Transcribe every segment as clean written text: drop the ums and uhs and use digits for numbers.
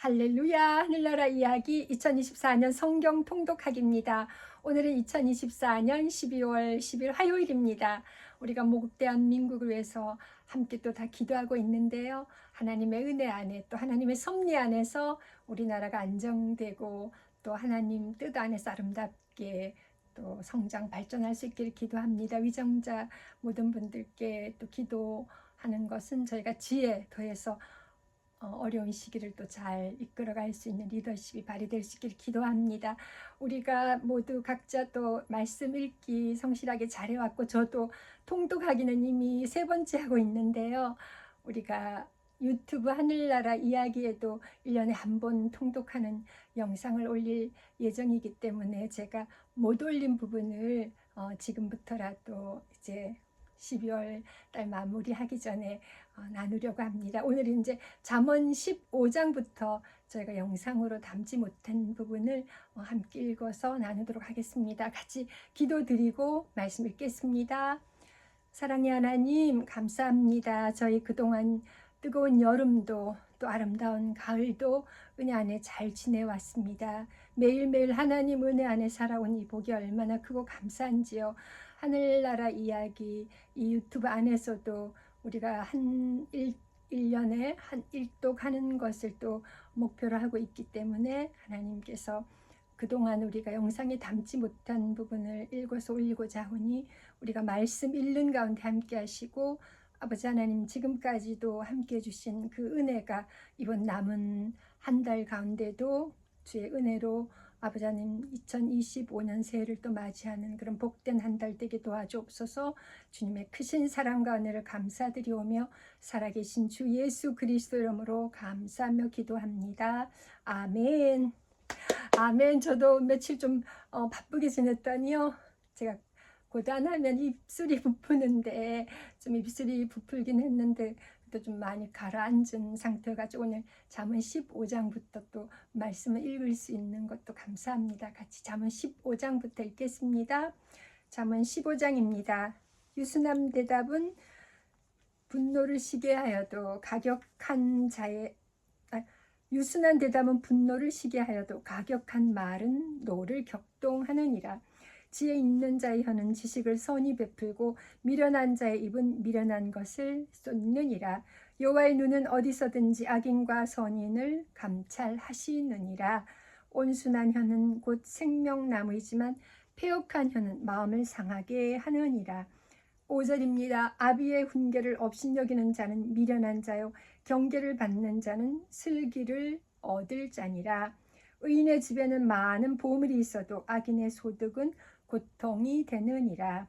할렐루야. 하늘나라 이야기 2024년 성경 통독하기입니다. 오늘은 2024년 12월 10일 화요일입니다. 우리가 모국대한민국을 위해서 함께 또 다 기도하고 있는데요. 하나님의 은혜 안에 또 하나님의 섭리 안에서 우리나라가 안정되고 또 하나님 뜻 안에서 아름답게 또 성장 발전할 수 있기를 기도합니다. 위정자 모든 분들께 또 기도하는 것은 저희가 지혜 더해서 어려운 시기를 또 잘 이끌어갈 수 있는 리더십이 발휘될 수 있기를 기도합니다. 우리가 모두 각자 또 말씀 읽기 성실하게 잘해왔고 저도 통독하기는 이미 3번째 하고 있는데요. 우리가 유튜브 하늘나라 이야기에도 1년에 한 번 통독하는 영상을 올릴 예정이기 때문에 제가 못 올린 부분을 지금부터라도 이제 12월 달 마무리하기 전에 나누려고 합니다. 오늘은 이제 잠언 15장부터 저희가 영상으로 담지 못한 부분을 함께 읽어서 나누도록 하겠습니다. 같이 기도드리고 말씀 읽겠습니다. 사랑의 하나님 감사합니다. 저희 그동안 뜨거운 여름도 또 아름다운 가을도 은혜 안에 잘 지내왔습니다. 매일매일 하나님 은혜 안에 살아온 이 복이 얼마나 크고 감사한지요. 하늘나라 이야기 이 유튜브 안에서도 우리가 한 1년에 한 1독 하는 것을 또 목표로 하고 있기 때문에 하나님께서 그동안 우리가 영상에 담지 못한 부분을 읽어서 올리고자 하니 우리가 말씀 읽는 가운데 함께 하시고 아버지 하나님 지금까지도 함께 해주신 그 은혜가 이번 남은 한 달 가운데도 주의 은혜로 아버지 하나님 2025년 새해를 또 맞이하는 그런 복된 한 달 되게 도와주옵소서. 주님의 크신 사랑과 은혜를 감사드리오며 살아계신 주 예수 그리스도 이름으로 감사하며 기도합니다. 아멘. 아멘. 저도 며칠 좀 바쁘게 지냈더니요. 제가 고단하면 입술이 부푸는데 좀 입술이 부풀긴 했는데 또 좀 많이 가라앉은 상태여가지고 오늘 잠언 15장부터 또 말씀을 읽을 수 있는 것도 감사합니다. 같이 잠언 15장부터 읽겠습니다. 잠언 15장입니다. 유순함 대답은 분노를 시게 하여도 유순한 대답은 분노를 시게 하여도 가격한 말은 노를 격동하느니라. 지혜 있는 자의 혀는 지식을 선히 베풀고 미련한 자의 입은 미련한 것을 쏟느니라. 여호와의 눈은 어디서든지 악인과 선인을 감찰하시느니라. 온순한 혀는 곧 생명나무이지만 패역한 혀는 마음을 상하게 하느니라. 5절입니다. 아비의 훈계를 업신여기는 자는 미련한 자요 경계를 받는 자는 슬기를 얻을 자니라. 의인의 집에는 많은 보물이 있어도 악인의 소득은 고통이 되느니라.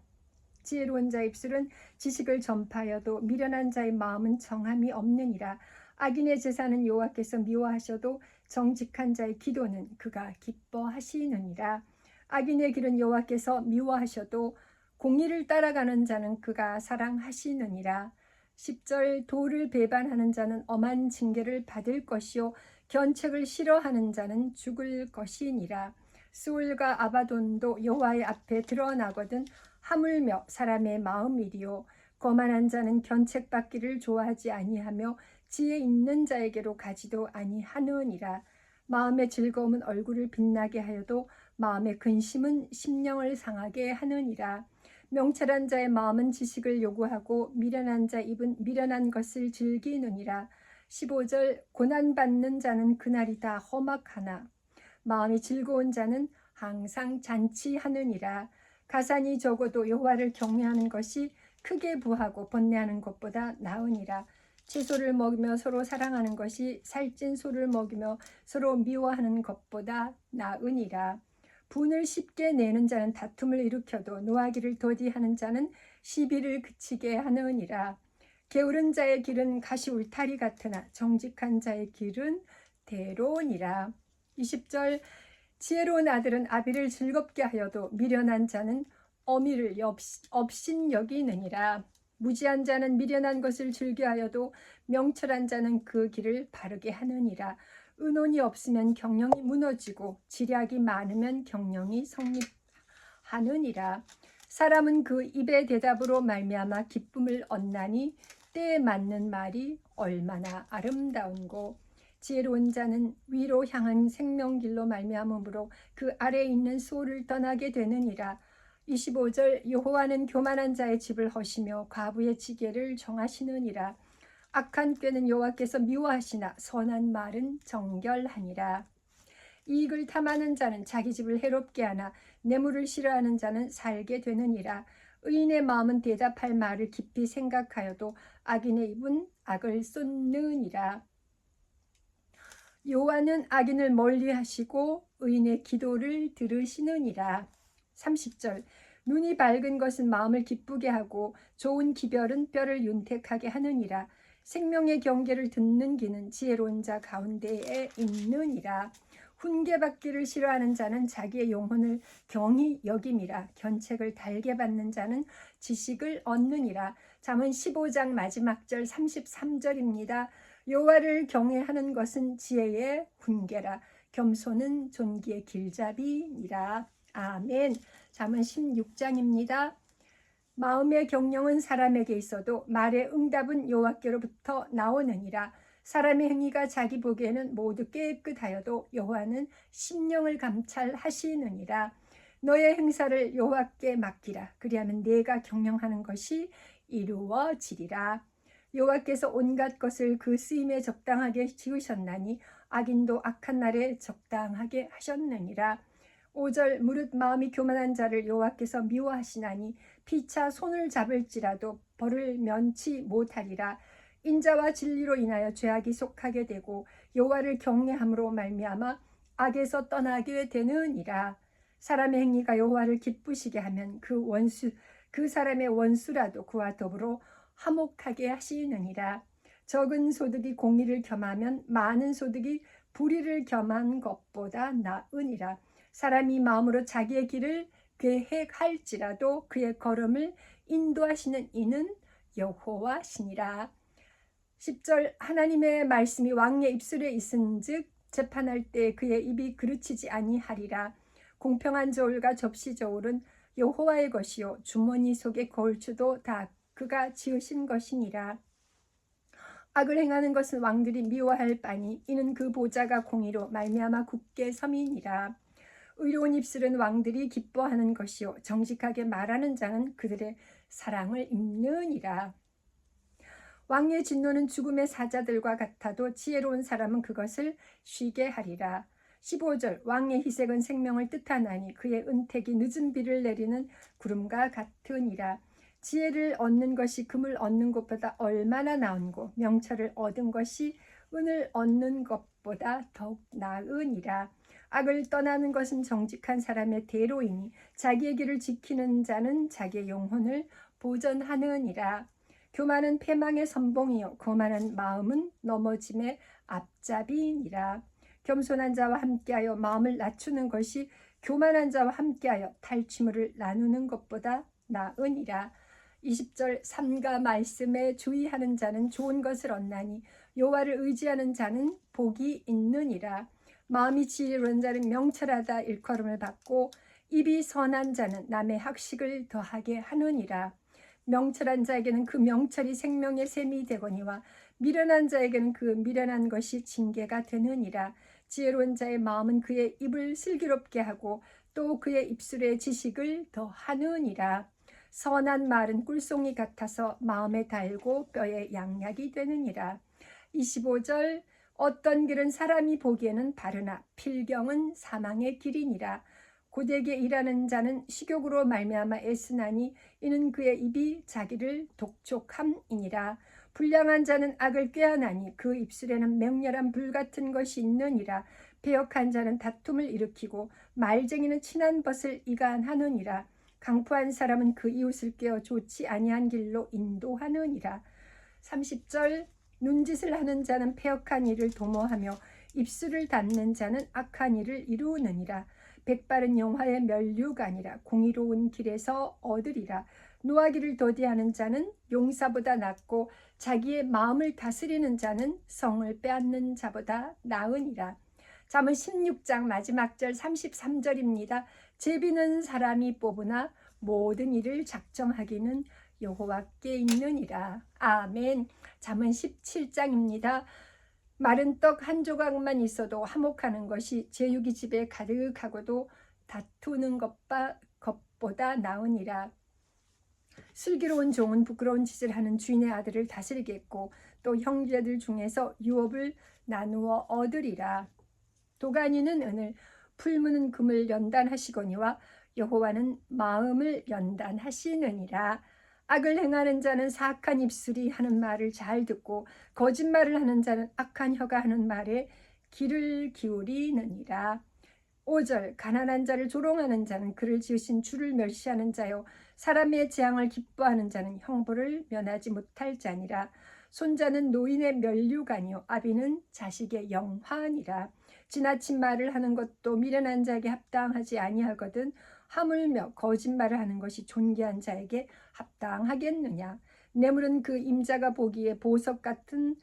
지혜로운 자의 입술은 지식을 전파하여도 미련한 자의 마음은 정함이 없느니라. 악인의 제사는 여호와께서 미워하셔도 정직한 자의 기도는 그가 기뻐하시느니라. 악인의 길은 여호와께서 미워하셔도 공의를 따라가는 자는 그가 사랑하시느니라. 10절 도를 배반하는 자는 엄한 징계를 받을 것이요 견책을 싫어하는 자는 죽을 것이니라. 수울과 아바돈도 여호와의 앞에 드러나거든 하물며 사람의 마음이리요. 거만한 자는 견책받기를 좋아하지 아니하며 지혜 있는 자에게로 가지도 아니하느니라. 마음의 즐거움은 얼굴을 빛나게 하여도 마음의 근심은 심령을 상하게 하느니라. 명철한 자의 마음은 지식을 요구하고 미련한 자의 입은 미련한 것을 즐기느니라. 15절 고난받는 자는 그날이 다 험악하나 마음이 즐거운 자는 항상 잔치하느니라. 가산이 적어도 여호와를 경외하는 것이 크게 부하고 번뇌하는 것보다 나으니라. 채소를 먹으며 서로 사랑하는 것이 살찐 소를 먹으며 서로 미워하는 것보다 나으니라. 분을 쉽게 내는 자는 다툼을 일으켜도 노하기를 더디하는 자는 시비를 그치게 하느니라. 게으른 자의 길은 가시 울타리 같으나 정직한 자의 길은 대로니라. 20절 지혜로운 아들은 아비를 즐겁게 하여도 미련한 자는 어미를 업신여기느니라. 무지한 자는 미련한 것을 즐겨하여도 명철한 자는 그 길을 바르게 하느니라. 의논이 없으면 경영이 무너지고 지략이 많으면 경영이 성립하느니라. 사람은 그 입의 대답으로 말미암아 기쁨을 얻나니 때에 맞는 말이 얼마나 아름다운고. 지혜로운 자는 위로 향한 생명길로 말미암음으로 그 아래에 있는 소를 떠나게 되느니라. 25절 여호와는 교만한 자의 집을 허시며 과부의 지게를 정하시느니라. 악한 꾀는 여호와께서 미워하시나 선한 말은 정결하니라. 이익을 탐하는 자는 자기 집을 해롭게 하나 뇌물을 싫어하는 자는 살게 되느니라. 의인의 마음은 대답할 말을 깊이 생각하여도 악인의 입은 악을 쏟느니라. 여호와는 악인을 멀리하시고 의인의 기도를 들으시느니라. 30절 눈이 밝은 것은 마음을 기쁘게 하고 좋은 기별은 뼈를 윤택하게 하느니라. 생명의 경계를 듣는 귀는 지혜로운 자 가운데에 있느니라. 훈계받기를 싫어하는 자는 자기의 영혼을 경히 여김이라. 견책을 달게 받는 자는 지식을 얻느니라. 잠언 15장 마지막 절 33절입니다. 여호와를 경외하는 것은 지혜의 훈계라. 겸손은 존귀의 길잡이니라. 아멘. 잠언 16장입니다. 마음의 경영은 사람에게 있어도 말의 응답은 여호와께로부터 나오느니라. 사람의 행위가 자기 보기에는 모두 깨끗하여도 여호와는 심령을 감찰하시느니라. 너의 행사를 여호와께 맡기라. 그리하면 네가 경영하는 것이 이루어지리라. 여호와께서 온갖 것을 그 쓰임에 적당하게 지으셨나니 악인도 악한 날에 적당하게 하셨느니라. 5절 무릇 마음이 교만한 자를 여호와께서 미워하시나니 피차 손을 잡을지라도 벌을 면치 못하리라. 인자와 진리로 인하여 죄악이 속하게 되고 여호와를 경외함으로 말미암아 악에서 떠나게 되느니라. 사람의 행위가 여호와를 기쁘시게 하면 그 사람의 원수라도 그와 더불어 화목하게 하시느니라. 적은 소득이 공의를 겸하면 많은 소득이 불의를 겸한 것보다 나으니라. 사람이 마음으로 자기의 길을 계획할지라도 그의 걸음을 인도하시는 이는 여호와시니라. 10절 하나님의 말씀이 왕의 입술에 있은즉 재판할 때 그의 입이 그르치지 아니하리라. 공평한 저울과 접시 저울은 여호와의 것이요 주머니 속의 거울추도 다 그가 지으신 것이니라. 악을 행하는 것은 왕들이 미워할 바니 이는 그 보좌가 공의로 말미암아 굳게 섬이니라. 의로운 입술은 왕들이 기뻐하는 것이요 정직하게 말하는 자는 그들의 사랑을 입느니라. 왕의 진노는 죽음의 사자들과 같아도 지혜로운 사람은 그것을 쉬게 하리라. 15절 왕의 희색은 생명을 뜻하나니 그의 은택이 늦은 비를 내리는 구름과 같으니라. 지혜를 얻는 것이 금을 얻는 것보다 얼마나 나은고 명철을 얻은 것이 은을 얻는 것보다 더욱 나으니라. 악을 떠나는 것은 정직한 사람의 대로이니 자기의 길을 지키는 자는 자기의 영혼을 보전하느니라. 교만은 패망의 선봉이요 거만한 마음은 넘어짐의 앞잡이니라. 겸손한 자와 함께하여 마음을 낮추는 것이 교만한 자와 함께하여 탈취물을 나누는 것보다 나으니라. 20절 삼가 말씀에 주의하는 자는 좋은 것을 얻나니 여호와를 의지하는 자는 복이 있느니라. 마음이 지혜로운 자는 명철하다 일컬음을 받고 입이 선한 자는 남의 학식을 더하게 하느니라. 명철한 자에게는 그 명철이 생명의 샘이 되거니와 미련한 자에게는 그 미련한 것이 징계가 되느니라. 지혜로운 자의 마음은 그의 입을 슬기롭게 하고 또 그의 입술에 지식을 더하느니라. 선한 말은 꿀송이 같아서 마음에 달고 뼈에 양약이 되느니라. 25절 어떤 길은 사람이 보기에는 바르나 필경은 사망의 길이니라. 고되게 일하는 자는 식욕으로 말미암아 애쓰나니 이는 그의 입이 자기를 독촉함이니라. 불량한 자는 악을 꾀하나니 그 입술에는 맹렬한 불 같은 것이 있느니라. 배역한 자는 다툼을 일으키고 말쟁이는 친한 벗을 이간하느니라. 강포한 사람은 그 이웃을 꾀어 좋지 아니한 길로 인도하느니라. 30절 눈짓을 하는 자는 패역한 일을 도모하며 입술을 닫는 자는 악한 일을 이루느니라. 백바른 영화의 면류가 아니라 공의로운 길에서 얻으리라. 노하기를 더디하는 자는 용사보다 낫고 자기의 마음을 다스리는 자는 성을 빼앗는 자보다 나으니라. 잠언 16장 마지막 절 33절입니다. 제비는 사람이 뽑으나 모든 일을 작정하기는 여호와께 있느니라. 아멘. 잠언 17장입니다. 마른 떡 한 조각만 있어도 화목하는 것이 제육이 집에 가득하고도 다투는 것보다 나으니라. 슬기로운 종은 부끄러운 짓을 하는 주인의 아들을 다스리겠고 또 형제들 중에서 유업을 나누어 얻으리라. 도가니는 은을, 풀무는 금을 연단하시거니와 여호와는 마음을 연단하시느니라. 악을 행하는 자는 사악한 입술이 하는 말을 잘 듣고 거짓말을 하는 자는 악한 혀가 하는 말에 귀를 기울이느니라. 5절 가난한 자를 조롱하는 자는 그를 지으신 주를 멸시하는 자요 사람의 재앙을 기뻐하는 자는 형벌을 면하지 못할 자니라. 손자는 노인의 면류관이요 아비는 자식의 영화니라. 지나친 말을 하는 것도 미련한 자에게 합당하지 아니하거든 하물며 거짓말을 하는 것이 존귀한 자에게 합당하겠느냐. 뇌물은 그 임자가 보기에 보석 같은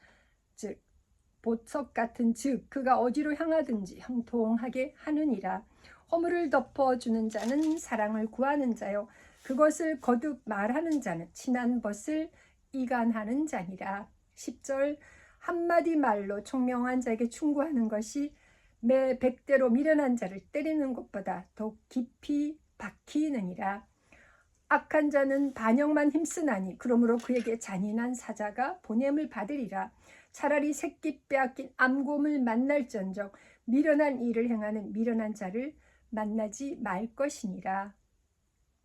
즉 그가 어디로 향하든지 형통하게 하느니라. 허물을 덮어주는 자는 사랑을 구하는 자요 그것을 거듭 말하는 자는 친한 벗을 이간하는 자니라. 10절 한마디 말로 총명한 자에게 충고하는 것이 매 100대로 미련한 자를 때리는 것보다 더 깊이 박히느니라. 악한 자는 반역만 힘쓰나니 그러므로 그에게 잔인한 사자가 보냄을 받으리라. 차라리 새끼 빼앗긴 암곰을 만날전적 미련한 일을 행하는 미련한 자를 만나지 말 것이니라.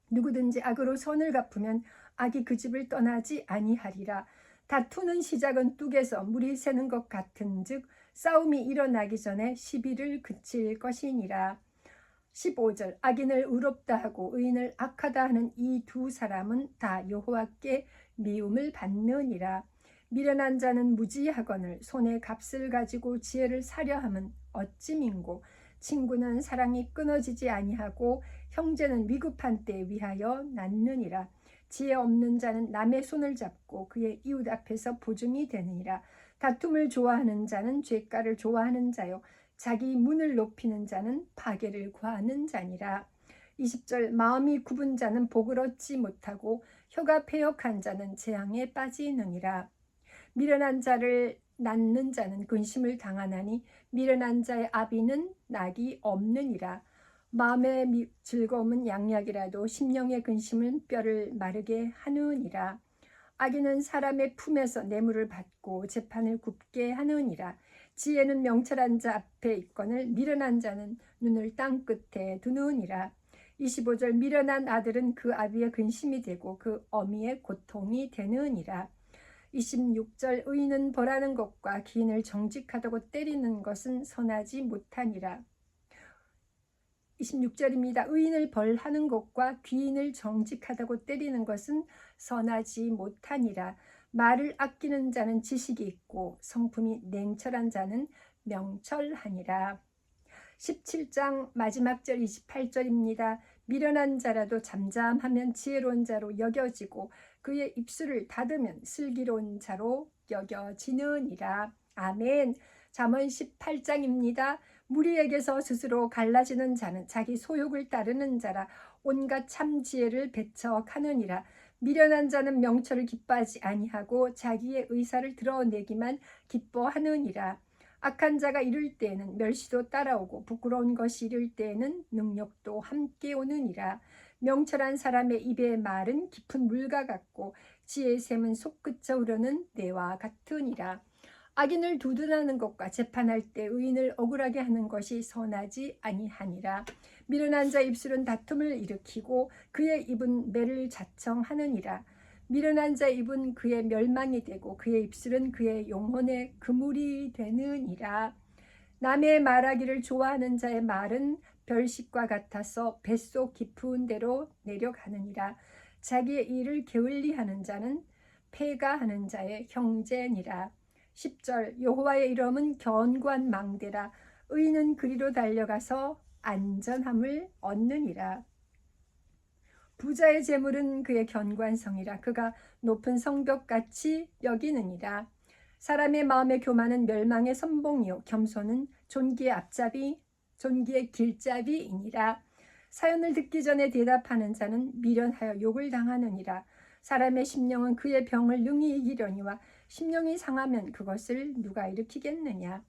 누구든지 악으로 선을 갚으면 악이 그 집을 떠나지 아니하리라. 다투는 시작은 뚝에서 물이 새는 것 같은즉 싸움이 일어나기 전에 시비를 그칠 것이니라. 15절 악인을 의롭다 하고 의인을 악하다 하는 이 두 사람은 다 여호와께 미움을 받느니라. 미련한 자는 무지하거늘 손에 값을 가지고 지혜를 사려 함은 어찌 민고. 친구는 사랑이 끊어지지 아니하고 형제는 위급한 때에 위하여 낳느니라. 지혜 없는 자는 남의 손을 잡고 그의 이웃 앞에서 보증이 되느니라. 다툼을 좋아하는 자는 죄가를 좋아하는 자요 자기 문을 높이는 자는 파괴를 구하는 자니라. 20절 마음이 굽은 자는 복을 얻지 못하고 혀가 패역한 자는 재앙에 빠지느니라. 미련한 자를 낳는 자는 근심을 당하나니 미련한 자의 아비는 낙이 없느니라. 마음의 즐거움은 양약이라도 심령의 근심은 뼈를 마르게 하느니라. 악인은 사람의 품에서 뇌물을 받고 재판을 굽게 하느니라. 지혜는 명철한 자 앞에 있거늘 미련한 자는 눈을 땅 끝에 두느니라. 25절 미련한 아들은 그 아비의 근심이 되고 그 어미의 고통이 되느니라. 26절 의인은 벌하는 것과 기인을 정직하다고 때리는 것은 선하지 못하니라. 26절입니다. 의인을 벌하는 것과 귀인을 정직하다고 때리는 것은 선하지 못하니라. 말을 아끼는 자는 지식이 있고 성품이 냉철한 자는 명철하니라. 17장 마지막 절 28절입니다. 미련한 자라도 잠잠하면 지혜로운 자로 여겨지고 그의 입술을 닫으면 슬기로운 자로 여겨지느니라. 아멘. 잠언 18장입니다. 무리에게서 스스로 갈라지는 자는 자기 소욕을 따르는 자라 온갖 참 지혜를 배척하느니라. 미련한 자는 명철을 기뻐하지 아니하고 자기의 의사를 드러내기만 기뻐하느니라. 악한 자가 이를 때에는 멸시도 따라오고 부끄러운 것이 이를 때에는 능력도 함께 오느니라. 명철한 사람의 입의 말은 깊은 물과 같고 지혜의 샘은 솟구쳐 흐르는 뇌와 같으니라. 악인을 두둔하는 것과 재판할 때 의인을 억울하게 하는 것이 선하지 아니하니라. 미련한 자 입술은 다툼을 일으키고 그의 입은 매를 자청하느니라. 미련한 자 입은 그의 멸망이 되고 그의 입술은 그의 영혼의 그물이 되느니라. 남의 말하기를 좋아하는 자의 말은 별식과 같아서 뱃속 깊은 데로 내려가느니라. 자기의 일을 게을리하는 자는 패가하는 자의 형제니라. 10절 여호와의 이름은 견고한 망대라. 의인은 그리로 달려가서 안전함을 얻느니라. 부자의 재물은 그의 견고한 성이라. 그가 높은 성벽같이 여기느니라. 사람의 마음의 교만은 멸망의 선봉이요 겸손은 존귀의 길잡이이니라. 사연을 듣기 전에 대답하는 자는 미련하여 욕을 당하느니라. 사람의 심령은 그의 병을 능히 이기려니와 심령이 상하면 그것을 누가 일으키겠느냐.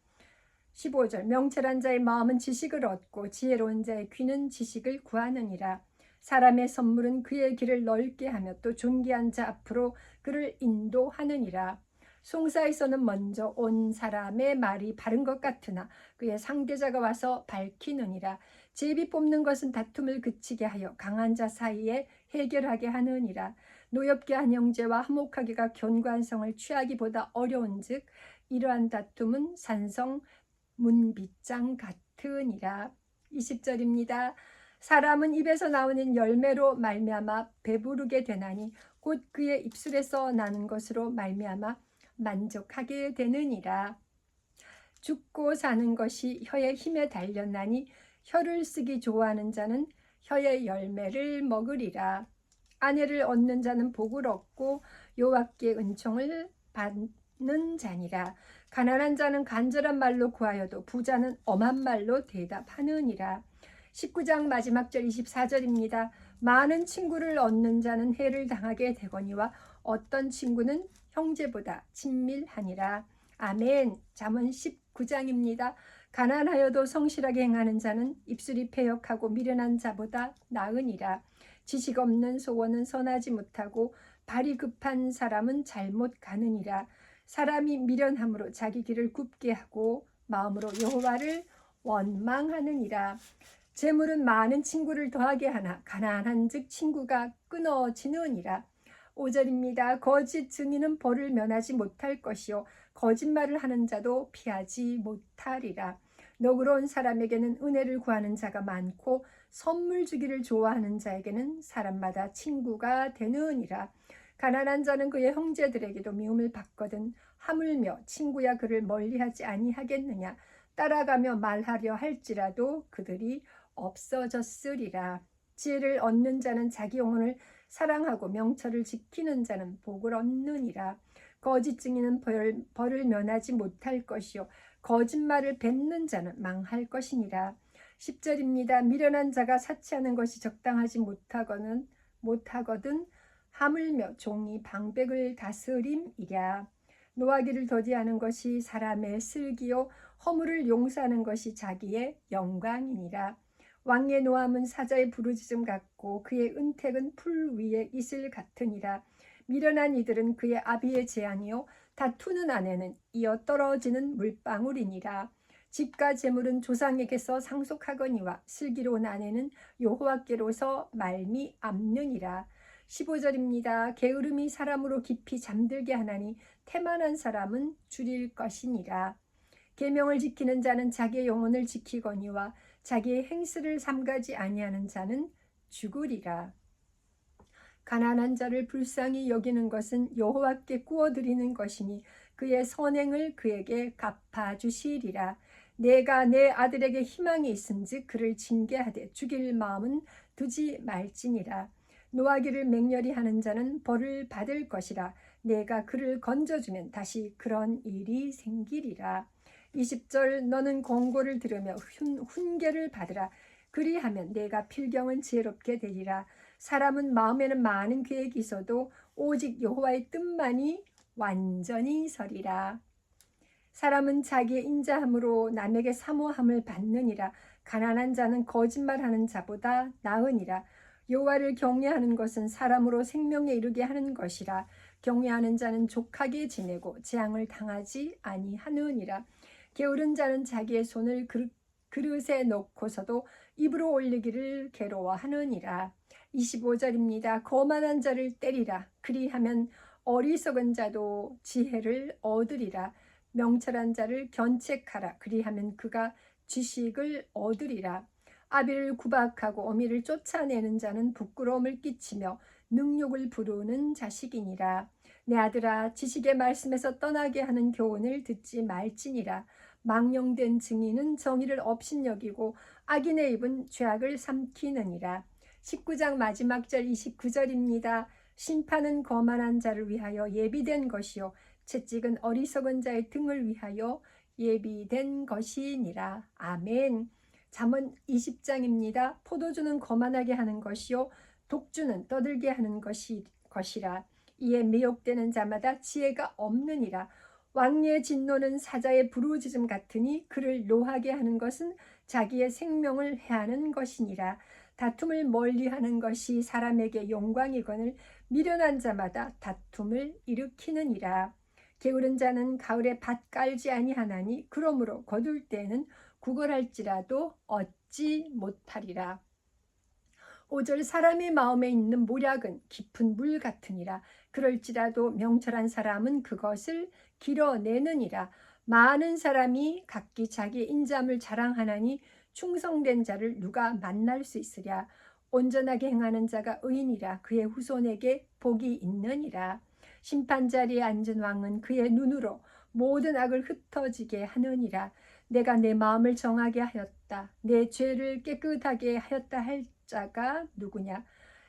15절 명철한 자의 마음은 지식을 얻고 지혜로운 자의 귀는 지식을 구하느니라. 사람의 선물은 그의 길을 넓게 하며 또 존귀한 자 앞으로 그를 인도하느니라. 송사에서는 먼저 온 사람의 말이 바른 것 같으나 그의 상대자가 와서 밝히느니라. 제비 뽑는 것은 다툼을 그치게 하여 강한 자 사이에 해결하게 하느니라. 노엽게 한 형제와 화목하기가 견고한 성을 취하기보다 어려운즉 이러한 다툼은 산성 문빗장 같으니라. 20절입니다. 사람은 입에서 나오는 열매로 말미암아 배부르게 되나니 곧 그의 입술에서 나는 것으로 말미암아 만족하게 되느니라. 죽고 사는 것이 혀의 힘에 달렸나니 혀를 쓰기 좋아하는 자는 혀의 열매를 먹으리라. 아내를 얻는 자는 복을 얻고 여호와께 은총을 받는 자니라. 가난한 자는 간절한 말로 구하여도 부자는 엄한 말로 대답하느니라. 19장 마지막 절 24절입니다. 많은 친구를 얻는 자는 해를 당하게 되거니와 어떤 친구는 형제보다 친밀하니라. 아멘. 잠언 19장입니다. 가난하여도 성실하게 행하는 자는 입술이 패역하고 미련한 자보다 나으니라. 지식 없는 소원은 선하지 못하고 발이 급한 사람은 잘못 가느니라. 사람이 미련함으로 자기 길을 굽게 하고 마음으로 여호와를 원망하느니라. 재물은 많은 친구를 더하게 하나 가난한즉 친구가 끊어지느니라. 5절입니다. 거짓 증인은 벌을 면하지 못할 것이요 거짓말을 하는 자도 피하지 못하리라. 너그러운 사람에게는 은혜를 구하는 자가 많고 선물 주기를 좋아하는 자에게는 사람마다 친구가 되느니라. 가난한 자는 그의 형제들에게도 미움을 받거든 하물며 친구야 그를 멀리하지 아니하겠느냐. 따라가며 말하려 할지라도 그들이 없어졌으리라. 지혜를 얻는 자는 자기 영혼을 사랑하고 명철을 지키는 자는 복을 얻느니라. 거짓 증인은 벌을 면하지 못할 것이요 거짓말을 뱉는 자는 망할 것이니라. 10절입니다. 미련한 자가 사치하는 것이 적당하지 못하거든 하물며 종이 방백을 다스림이랴. 노하기를 더디하는 것이 사람의 슬기요 허물을 용서하는 것이 자기의 영광이니라. 왕의 노함은 사자의 부르짖음 같고 그의 은택은 풀 위에 이슬 같으니라. 미련한 이들은 그의 아비의 재앙이요 다투는 아내는 이어 떨어지는 물방울이니라. 집과 재물은 조상에게서 상속하거니와 슬기로운 아내는 여호와께로서 말미암느니라. 15절입니다. 게으름이 사람으로 깊이 잠들게 하나니 태만한 사람은 줄일 것이니라. 계명을 지키는 자는 자기의 영혼을 지키거니와 자기의 행실을 삼가지 아니하는 자는 죽으리라. 가난한 자를 불쌍히 여기는 것은 여호와께 구워드리는 것이니 그의 선행을 그에게 갚아주시리라. 내가 내 아들에게 희망이 있은즉 그를 징계하되 죽일 마음은 두지 말지니라. 노하기를 맹렬히 하는 자는 벌을 받을 것이라. 내가 그를 건져주면 다시 그런 일이 생기리라. 20절 너는 권고를 들으며 훈계를 받으라. 그리하면 내가 필경은 지혜롭게 되리라. 사람은 마음에는 많은 계획이 있어도 오직 여호와의 뜻만이 완전히 서리라. 사람은 자기의 인자함으로 남에게 사모함을 받느니라. 가난한 자는 거짓말하는 자보다 나으니라. 여호와를 경외하는 것은 사람으로 생명에 이르게 하는 것이라. 경외하는 자는 족하게 지내고 재앙을 당하지 아니하느니라. 게으른 자는 자기의 손을 그릇에 넣고서도 입으로 올리기를 괴로워하느니라. 25절입니다. 거만한 자를 때리라. 그리하면 어리석은 자도 지혜를 얻으리라. 명철한 자를 견책하라. 그리하면 그가 지식을 얻으리라. 아비를 구박하고 어미를 쫓아내는 자는 부끄러움을 끼치며 능욕을 부르는 자식이니라. 내 아들아, 지식의 말씀에서 떠나게 하는 교훈을 듣지 말지니라. 망령된 증인은 정의를 업신여기고 악인의 입은 죄악을 삼키느니라. 19장 마지막 절 29절입니다. 심판은 거만한 자를 위하여 예비된 것이요 채찍은 어리석은 자의 등을 위하여 예비된 것이니라. 아멘. 잠언 20장입니다. 포도주는 거만하게 하는 것이요 독주는 떠들게 하는 것이라. 이에 미혹되는 자마다 지혜가 없느니라. 왕의 진노는 사자의 부르짖음 같으니 그를 노하게 하는 것은 자기의 생명을 해하는 것이니라. 다툼을 멀리하는 것이 사람에게 영광이거늘 미련한 자마다 다툼을 일으키느니라. 게으른 자는 가을에 밭 깔지 아니하나니 그러므로 거둘 때에는 구걸할지라도 얻지 못하리라. 5절 사람의 마음에 있는 모략은 깊은 물 같으니라. 그럴지라도 명철한 사람은 그것을 길어내느니라. 많은 사람이 각기 자기 인자함을 자랑하나니 충성된 자를 누가 만날 수 있으랴. 온전하게 행하는 자가 의인이라. 그의 후손에게 복이 있느니라. 심판자리에 앉은 왕은 그의 눈으로 모든 악을 흩어지게 하느니라. 내가 내 마음을 정하게 하였다. 내 죄를 깨끗하게 하였다 할 자가 누구냐.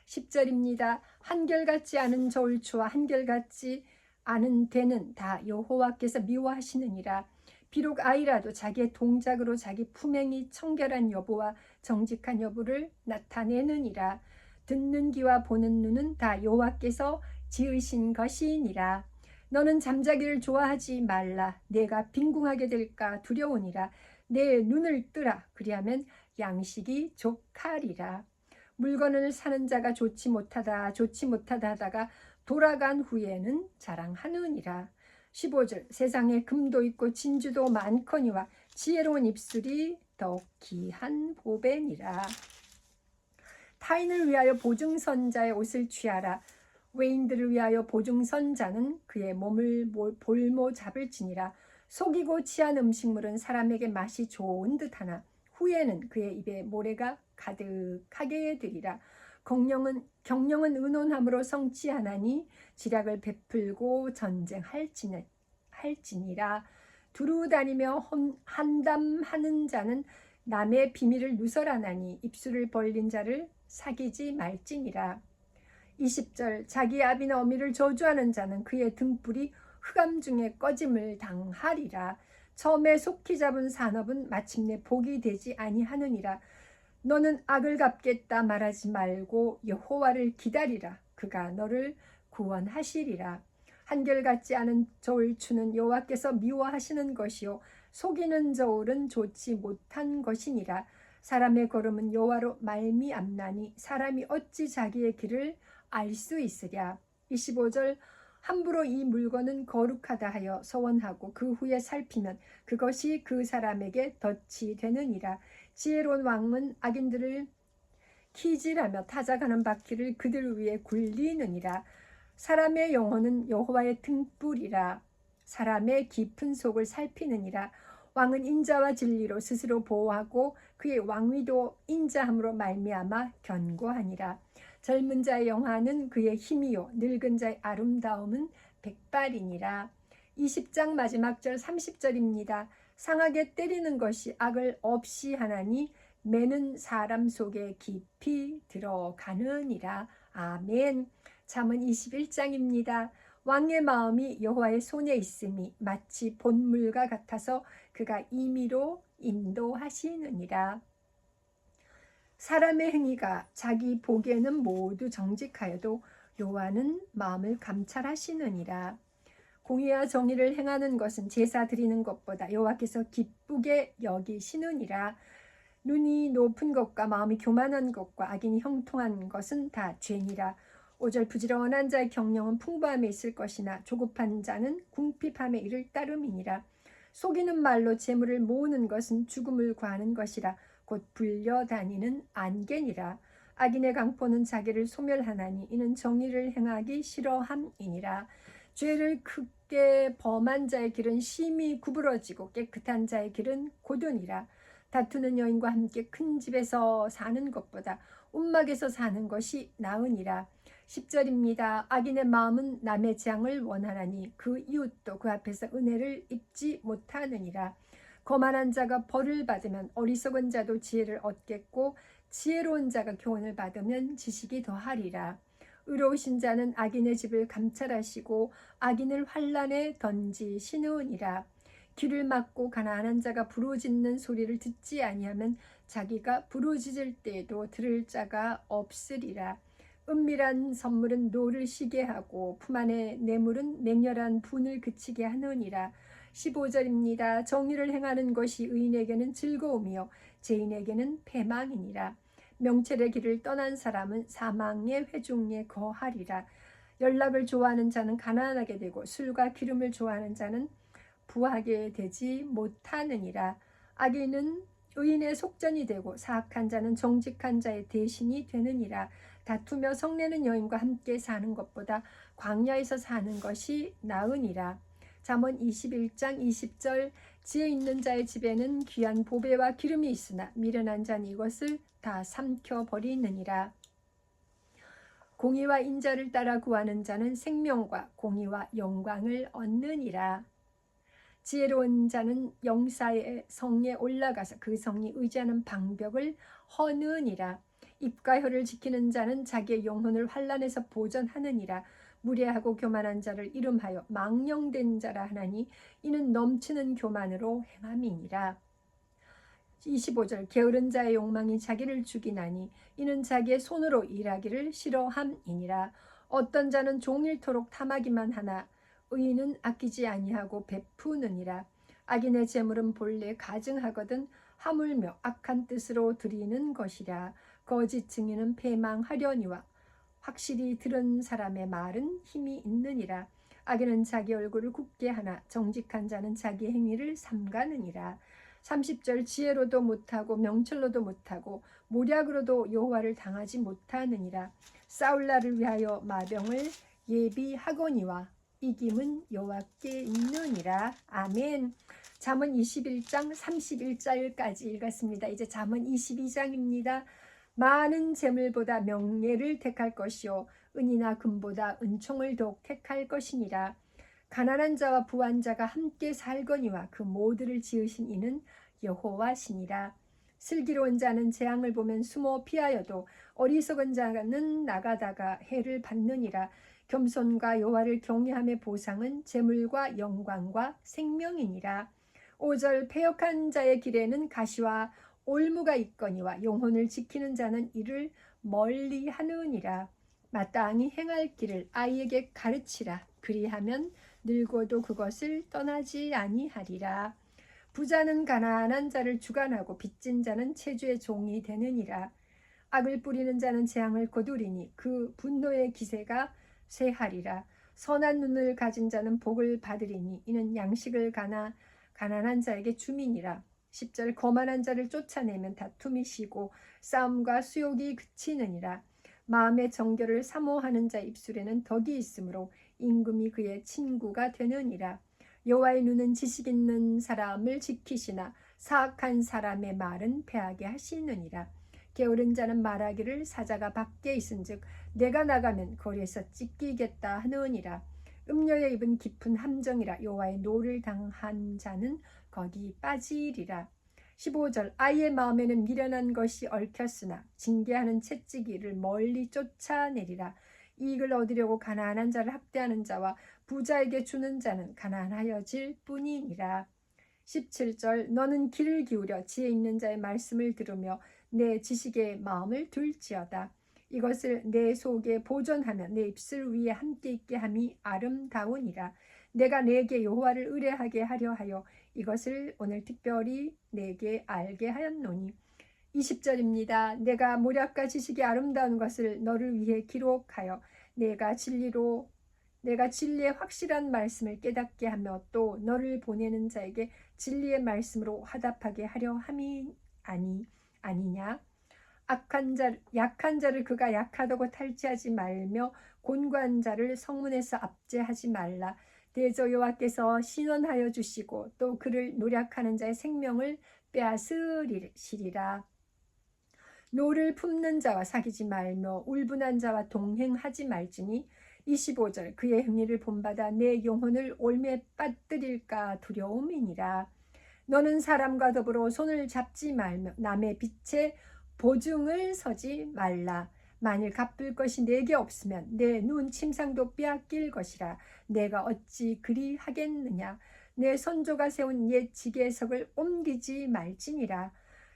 10절입니다. 한결같지 않은 저울추와 한결같이 않은 대는 다 여호와께서 미워하시느니라. 비록 아이라도 자기의 동작으로 자기 품행이 청결한 여부와 정직한 여부를 나타내느니라. 듣는 귀와 보는 눈은 다 여호와께서 지으신 것이니라. 너는 잠자기를 좋아하지 말라. 내가 빈궁하게 될까 두려우니라. 내 눈을 뜨라. 그리하면 양식이 족하리라. 물건을 사는 자가 좋지 못하다 하다가 돌아간 후에는 자랑하느니라. 15절 세상에 금도 있고 진주도 많거니와 지혜로운 입술이 더 귀한 보배니라. 타인을 위하여 보증선자의 옷을 취하라. 외인들을 위하여 보증선자는 그의 몸을 볼모 잡을지니라. 속이고 취한 음식물은 사람에게 맛이 좋은 듯하나 후에는 그의 입에 모래가 가득하게 되리라. 경영은 의논함으로 성취하나니 지략을 베풀고 전쟁할지니라. 두루 다니며 한담하는 자는 남의 비밀을 누설하나니 입술을 벌린 자를 사귀지 말지니라. 20절 자기 아비나 어미를 저주하는 자는 그의 등불이 흑암 중에 꺼짐을 당하리라. 처음에 속히 잡은 산업은 마침내 복이 되지 아니하느니라. 너는 악을 갚겠다 말하지 말고 여호와를 기다리라. 그가 너를 구원하시리라. 한결같지 않은 저울추는 여호와께서 미워하시는 것이요 속이는 저울은 좋지 못한 것이니라. 사람의 걸음은 여호와로 말미암나니 사람이 어찌 자기의 길을 알 수 있으랴. 25절 함부로 이 물건은 거룩하다 하여 서원하고 그 후에 살피면 그것이 그 사람에게 덫이 되느니라. 지혜로운 왕은 악인들을 키질하며 타작하는 바퀴를 그들 위에 굴리느니라. 사람의 영혼은 여호와의 등불이라. 사람의 깊은 속을 살피느니라. 왕은 인자와 진리로 스스로 보호하고 그의 왕위도 인자함으로 말미암아 견고하니라. 젊은 자의 영화는 그의 힘이요 늙은 자의 아름다움은 백발이니라. 20장 마지막 절 30절입니다. 상하게 때리는 것이 악을 없이 하나니 매는 사람 속에 깊이 들어가느니라. 아멘. 잠언 21장입니다. 왕의 마음이 여호와의 손에 있음이 마치 본물과 같아서 그가 임의로 인도하시느니라. 사람의 행위가 자기 보기에는 모두 정직하여도 여호와는 마음을 감찰하시느니라. 공의와 정의를 행하는 것은 제사 드리는 것보다 여호와께서 기쁘게 여기시느니라. 눈이 높은 것과 마음이 교만한 것과 악인이 형통한 것은 다 죄니라. 5절 부지런한 자의 경영은 풍부함에 있을 것이나 조급한 자는 궁핍함에 이를 따름이니라. 속이는 말로 재물을 모으는 것은 죽음을 구하는 것이라. 곧 불려다니는 안개니라. 악인의 강포는 자기를 소멸하나니 이는 정의를 행하기 싫어함이니라. 죄를 크게 범한 자의 길은 심히 구부러지고 깨끗한 자의 길은 고도니라. 다투는 여인과 함께 큰 집에서 사는 것보다 움막에서 사는 것이 나으니라. 10절입니다. 악인의 마음은 남의 재앙을 원하나니 그 이웃도 그 앞에서 은혜를 입지 못하느니라. 거만한 자가 벌을 받으면 어리석은 자도 지혜를 얻겠고 지혜로운 자가 교훈을 받으면 지식이 더하리라. 의로우신 자는 악인의 집을 감찰하시고 악인을 환난에 던지시느니라. 귀를 막고 가난한 자가 부르짖는 소리를 듣지 아니하면 자기가 부르짖을 때에도 들을 자가 없으리라. 은밀한 선물은 노를 쉬게 하고 품 안의 뇌물은 맹렬한 분을 그치게 하느니라. 15절입니다. 정의를 행하는 것이 의인에게는 즐거움이요 죄인에게는 패망이니라. 명철의 길을 떠난 사람은 사망의 회중에 거하리라. 연락을 좋아하는 자는 가난하게 되고 술과 기름을 좋아하는 자는 부하게 되지 못하느니라. 악인은 의인의 속전이 되고 사악한 자는 정직한 자의 대신이 되느니라. 다투며 성내는 여인과 함께 사는 것보다 광야에서 사는 것이 나으니라. 잠언 21장 20절. 지혜 있는 자의 집에는 귀한 보배와 기름이 있으나 미련한 자는 이것을 다 삼켜버리느니라. 공의와 인자를 따라 구하는 자는 생명과 공의와 영광을 얻느니라. 지혜로운 자는 영사의 성에 올라가서 그 성이 의지하는 방벽을 허느니라. 입과 혀를 지키는 자는 자기의 영혼을 환난에서 보전하느니라. 무례하고 교만한 자를 이름하여 망령된 자라 하나니 이는 넘치는 교만으로 행함이니라. 25절. 게으른 자의 욕망이 자기를 죽이나니 이는 자기의 손으로 일하기를 싫어함이니라. 어떤 자는 종일토록 탐하기만 하나 의인은 아끼지 아니하고 베푸느니라. 악인의 재물은 본래 가증하거든 하물며 악한 뜻으로 드리는 것이라. 거짓 증인은 패망하려니와 확실히 들은 사람의 말은 힘이 있느니라. 악인은 자기 얼굴을 굽게 하나 정직한 자는 자기 행위를 삼가느니라. 30절. 지혜로도 못하고 명철로도 못하고 모략으로도 여호와를 당하지 못하느니라. 싸울 날을 위하여 마병을 예비하거니와 이김은 여호와께 있느니라. 아멘. 잠언 21장 31절까지 읽었습니다. 이제 잠언 22장입니다. 많은 재물보다 명예를 택할 것이요 은이나 금보다 은총을 더욱 택할 것이니라. 가난한 자와 부한 자가 함께 살거니와 그 모두를 지으신 이는 여호와시니라. 슬기로운 자는 재앙을 보면 숨어 피하여도 어리석은 자는 나가다가 해를 받느니라. 겸손과 여호와를 경외함의 보상은 재물과 영광과 생명이니라. 5절. 패역한 자의 길에는 가시와 올무가 있거니와 영혼을 지키는 자는 이를 멀리 하느니라. 마땅히 행할 길을 아이에게 가르치라. 그리하면 늙어도 그것을 떠나지 아니하리라. 부자는 가난한 자를 주관하고 빚진 자는 체주의 종이 되느니라. 악을 뿌리는 자는 재앙을 거두리니 그 분노의 기세가 쇠하리라. 선한 눈을 가진 자는 복을 받으리니 이는 양식을 가난한 자에게 주민이라. 10절. 거만한 자를 쫓아내면 다툼이 쉬고 싸움과 수욕이 그치느니라. 마음의 정결을 사모하는 자 입술에는 덕이 있으므로 임금이 그의 친구가 되느니라. 여호와의 눈은 지식 있는 사람을 지키시나 사악한 사람의 말은 패하게 하시느니라. 게으른 자는 말하기를 사자가 밖에 있은즉 내가 나가면 거리에서 찢기겠다 하느니라. 음녀의 입은 깊은 함정이라. 여호와의 노를 당한 자는 거기 빠지리라. 15절. 아이의 마음에는 미련한 것이 얽혔으나 징계하는 채찍이를 멀리 쫓아내리라. 이익을 얻으려고 가난한 자를 학대하는 자와 부자에게 주는 자는 가난하여질 뿐이니라. 17절. 너는 귀를 기울여 지혜 있는 자의 말씀을 들으며 내 지식의 마음을 둘지어다. 이것을 내 속에 보존하며 내 입술 위에 함께 있게 함이 아름다우니라. 내가 내게 여호와를 의뢰하게 하려 하여 이것을 오늘 특별히 내게 알게 하였노니. 20절입니다. 내가 모략과 지식이 아름다운 것을 너를 위해 기록하여 내가 진리의 확실한 말씀을 깨닫게 하며 또 너를 보내는 자에게 진리의 말씀으로 화답하게 하려 함이 아니냐. 약한 자를 그가 약하다고 탈취하지 말며 곤고한 자를 성문에서 압제하지 말라. 대저 여호와께서 신원하여 주시고 또 그를 노략하는 자의 생명을 빼앗으시리라. 노를 품는 자와 사귀지 말며 울분한 자와 동행하지 말지니. 25절. 그의 행위를 본받아 내 영혼을 올매 빠뜨릴까 두려움이니라. 너는 사람과 더불어 손을 잡지 말며 남의 빛에 보증을 서지 말라. 만일 갚을 것이 내게 없으면 내 눈 침상도 빼앗길 것이라. 내가 어찌 그리 하겠느냐. 내 선조가 세운 옛 지계석을 옮기지 말지니라.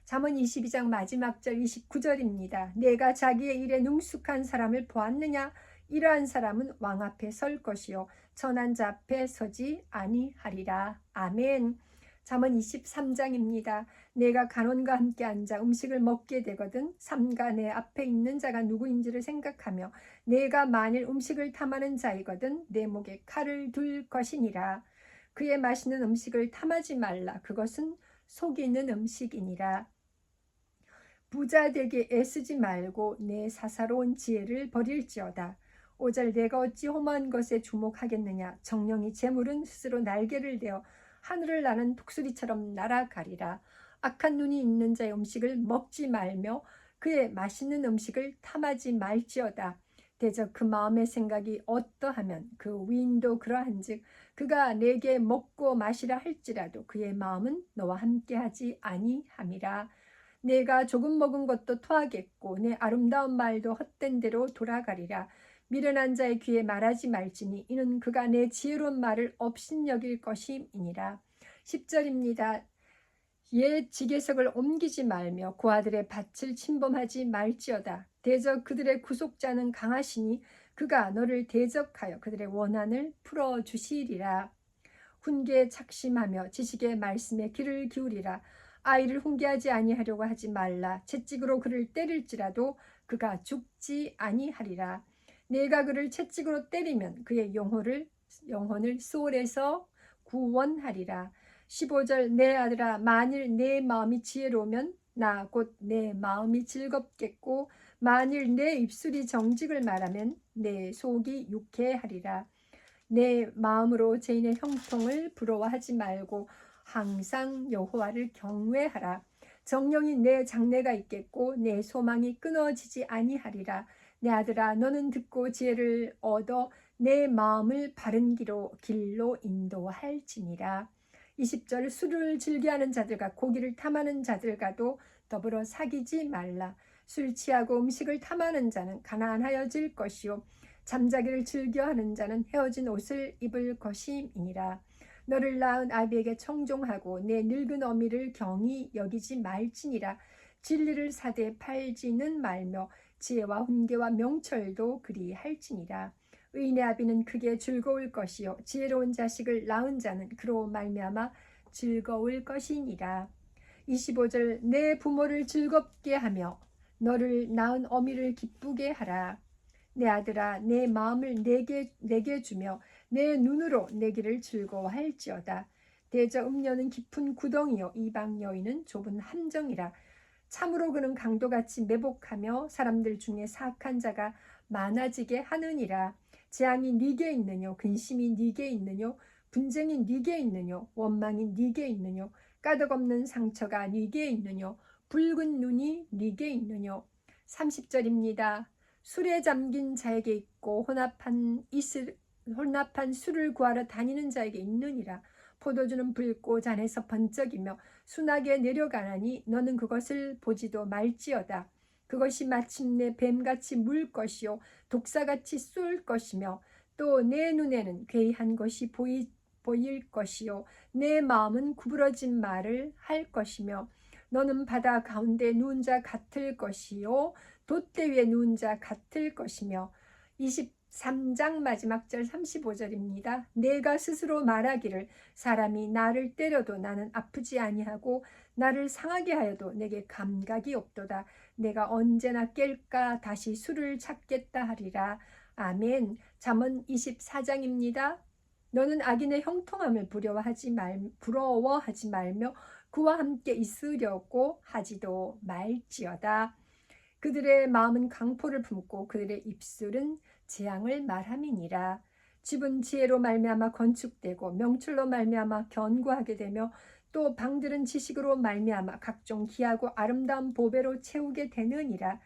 잠언 22장 마지막 절 29절입니다. 내가 자기의 일에 능숙한 사람을 보았느냐? 이러한 사람은 왕 앞에 설 것이요 천한 자 앞에 서지 아니하리라. 아멘. 잠언 23장입니다. 내가 간원과 함께 앉아 음식을 먹게 되거든 삼가 내 앞에 있는 자가 누구인지를 생각하며 내가 만일 음식을 탐하는 자이거든 내 목에 칼을 둘 것이니라. 그의 맛있는 음식을 탐하지 말라. 그것은 속이는 음식이니라. 부자 되게 애쓰지 말고 내 사사로운 지혜를 버릴지어다. 5절 내가 어찌 험한 것에 주목하겠느냐. 정령이 재물은 스스로 날개를 대어 하늘을 나는 독수리처럼 날아가리라. 악한 눈이 있는 자의 음식을 먹지 말며 그의 맛있는 음식을 탐하지 말지어다. 대저 그 마음의 생각이 어떠하면 그 위인도 그러한즉 그가 내게 먹고 마시라 할지라도 그의 마음은 너와 함께하지 아니함이라. 내가 조금 먹은 것도 토하겠고 내 아름다운 말도 헛된 대로 돌아가리라. 미련한 자의 귀에 말하지 말지니 이는 그가 내 지혜로운 말을 업신여길 것임이니라. 10절입니다. 옛 지계석을 옮기지 말며 고아들의 밭을 침범하지 말지어다. 대적 그들의 구속자는 강하시니 그가 너를 대적하여 그들의 원한을 풀어주시리라. 훈계에 착심하며 지식의 말씀에 귀를 기울이라. 아이를 훈계하지 아니하려고 하지 말라. 채찍으로 그를 때릴지라도 그가 죽지 아니하리라. 내가 그를 채찍으로 때리면 그의 영혼을 소홀에서 구원하리라. 15절 내 아들아 만일 내 마음이 지혜로우면 나 곧 내 마음이 즐겁겠고 만일 내 입술이 정직을 말하면 내 속이 유쾌하리라. 내 마음으로 죄인의 형통을 부러워하지 말고 항상 여호와를 경외하라. 정령이 내 장래가 있겠고 내 소망이 끊어지지 아니하리라. 내 아들아 너는 듣고 지혜를 얻어 내 마음을 바른 길로 인도할지니라. 20절 술을 즐겨하는 자들과 고기를 탐하는 자들과도 더불어 사귀지 말라. 술 취하고 음식을 탐하는 자는 가난하여질 것이요 잠자기를 즐겨하는 자는 헤어진 옷을 입을 것임이니라. 너를 낳은 아비에게 청종하고 내 늙은 어미를 경히 여기지 말지니라. 진리를 사되 팔지는 말며 지혜와 훈계와 명철도 그리할지니라. 의인의 아비는 크게 즐거울 것이요 지혜로운 자식을 낳은 자는 그로 말미암아 즐거울 것이니라. 25절 내 부모를 즐겁게 하며 너를 낳은 어미를 기쁘게 하라. 내 아들아 내 마음을 내게 주며 내 눈으로 내 길을 즐거워할지어다. 대저 음녀는 깊은 구덩이요 이방 여인은 좁은 함정이라. 참으로 그는 강도같이 매복하며 사람들 중에 사악한 자가 많아지게 하느니라. 재앙이 네게 있느뇨 근심이 네게 있느뇨 분쟁이 네게 있느뇨 원망이 네게 있느뇨 까닭없는 상처가 네게 있느뇨 붉은 눈이 네게 있느뇨. 30절입니다. 술에 잠긴 자에게 있고 혼합한 술을 구하러 다니는 자에게 있느니라. 포도주는 붉고 잔에서 번쩍이며 순하게 내려가나니 너는 그것을 보지도 말지어다. 그것이 마침내 뱀같이 물 것이요 독사같이 쏠 것이며 또 내 눈에는 괴이한 것이 보일 것이요 내 마음은 구부러진 말을 할 것이며 너는 바다 가운데 누운 자 같을 것이요 돛대 위에 누운 자 같을 것이며. 23장 마지막 절 35절입니다. 내가 스스로 말하기를 사람이 나를 때려도 나는 아프지 아니하고 나를 상하게 하여도 내게 감각이 없도다. 내가 언제나 깰까 다시 술을 찾겠다 하리라. 아멘. 잠언 24장입니다. 너는 악인의 형통함을 부러워하지 말며 그와 함께 있으려고 하지도 말지어다. 그들의 마음은 강포를 품고 그들의 입술은 재앙을 말함이니라. 집은 지혜로 말미암아 건축되고 명철로 말미암아 견고하게 되며 또 방들은 지식으로 말미암아 각종 귀하고 아름다운 보배로 채우게 되느니라.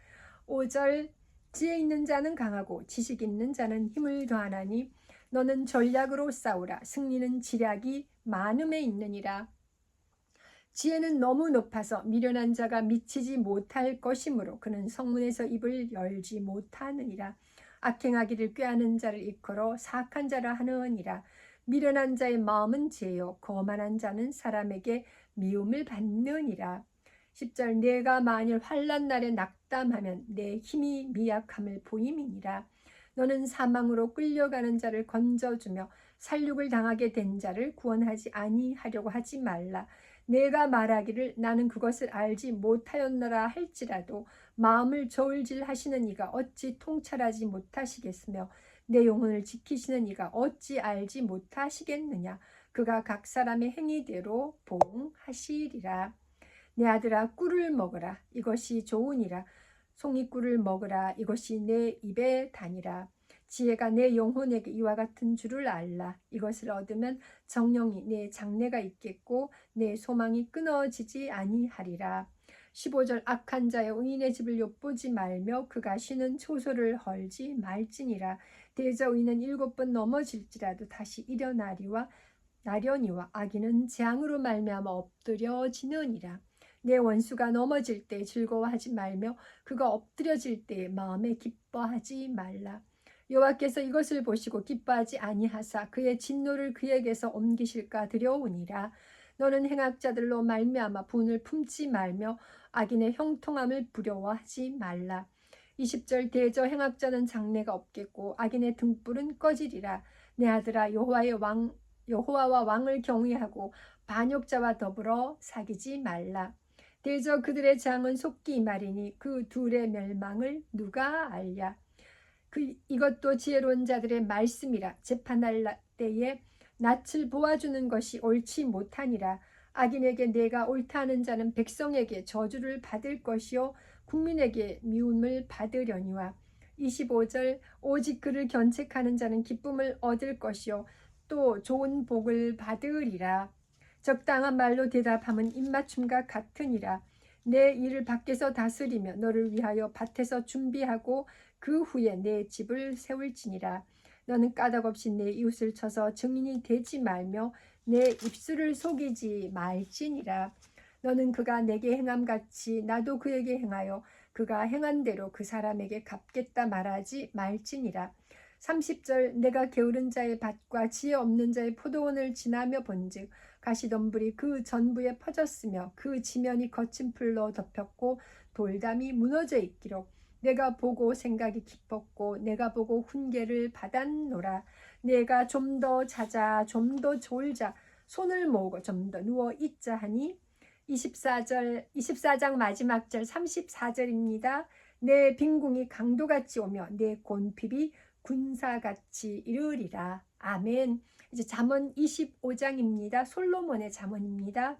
5절 지혜 있는 자는 강하고 지식 있는 자는 힘을 더하나니 너는 전략으로 싸우라. 승리는 지략이 많음에 있느니라. 지혜는 너무 높아서 미련한 자가 미치지 못할 것이므로 그는 성문에서 입을 열지 못하느니라. 악행하기를 꾀하는 자를 일컬어 사악한 자라 하느니라. 미련한 자의 마음은 죄요 거만한 자는 사람에게 미움을 받느니라. 10절 내가 만일 환난 날에 낙담하면 내 힘이 미약함을 보임이니라. 너는 사망으로 끌려가는 자를 건져주며 살육을 당하게 된 자를 구원하지 아니하려고 하지 말라. 내가 말하기를 나는 그것을 알지 못하였노라 할지라도 마음을 저울질 하시는 이가 어찌 통찰하지 못하시겠으며 내 영혼을 지키시는 이가 어찌 알지 못하시겠느냐. 그가 각 사람의 행위대로 보응하시리라. 내 아들아 꿀을 먹으라. 이것이 좋으니라. 송이꿀을 먹으라. 이것이 내 입에 다니라. 지혜가 내 영혼에게 이와 같은 줄을 알라. 이것을 얻으면 정령이 내 장래가 있겠고 내 소망이 끊어지지 아니하리라. 15절 악한 자의 의인의 집을 엿보지 말며 그가 쉬는 초소를 헐지 말지니라. 대저 의인은 7번 넘어질지라도 다시 일어나리와 나려니와 악인은 재앙으로 말미암아 엎드려지느니라. 내 원수가 넘어질 때 즐거워하지 말며 그가 엎드려질 때 마음에 기뻐하지 말라. 여호와께서 이것을 보시고 기뻐하지 아니하사 그의 진노를 그에게서 옮기실까 두려우니라. 너는 행악자들로 말미암아 분을 품지 말며 악인의 형통함을 부러워하지 말라. 20절 대저 행악자는 장래가 없겠고 악인의 등불은 꺼지리라. 내 아들아 여호와와 왕을 경외하고 반역자와 더불어 사귀지 말라. 대저 그들의 장은 속기 말이니 그 둘의 멸망을 누가 알랴. 이것도 지혜로운 자들의 말씀이라. 재판할 때에 낯을 보아주는 것이 옳지 못하니라. 악인에게 내가 옳다 하는 자는 백성에게 저주를 받을 것이요 국민에게 미움을 받으려니와. 25절 오직 그를 견책하는 자는 기쁨을 얻을 것이요 또 좋은 복을 받으리라. 적당한 말로 대답함은 입맞춤과 같으니라. 내 일을 밖에서 다스리며 너를 위하여 밭에서 준비하고 그 후에 내 집을 세울지니라. 너는 까닭없이 내 이웃을 쳐서 증인이 되지 말며 내 입술을 속이지 말지니라. 너는 그가 내게 행함같이 나도 그에게 행하여 그가 행한 대로 그 사람에게 갚겠다 말하지 말지니라. 30절 내가 게으른 자의 밭과 지혜 없는 자의 포도원을 지나며 본즉 가시덤불이 그 전부에 퍼졌으며 그 지면이 거친 풀로 덮였고 돌담이 무너져 있기로 내가 보고 생각이 깊었고 내가 보고 훈계를 받았노라. 내가 좀 더 자자 좀 더 졸자 손을 모으고 좀 더 누워 있자 하니. 24장 마지막 절 34절입니다. 내 빈궁이 강도같이 오며 내 곤핍이 군사같이 이르리라. 아멘. 이제 잠언 25장입니다. 솔로몬의 잠언입니다.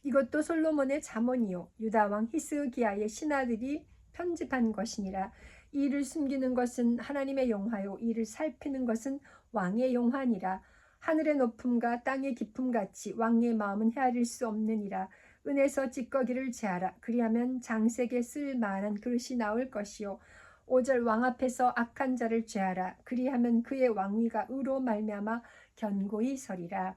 이것도 솔로몬의 잠언이요 유다왕 히스기야의 신하들이 편집한 것이니라. 이를 숨기는 것은 하나님의 영화요 이를 살피는 것은 왕의 영화니라. 하늘의 높음과 땅의 깊음같이 왕의 마음은 헤아릴 수 없느니라. 은에서 찌꺼기를 제하라. 그리하면 장색에 쓸 만한 그릇이 나올 것이요 5절 왕 앞에서 악한 자를 제하라. 그리하면 그의 왕위가 의로 말미암아 견고히 서리라.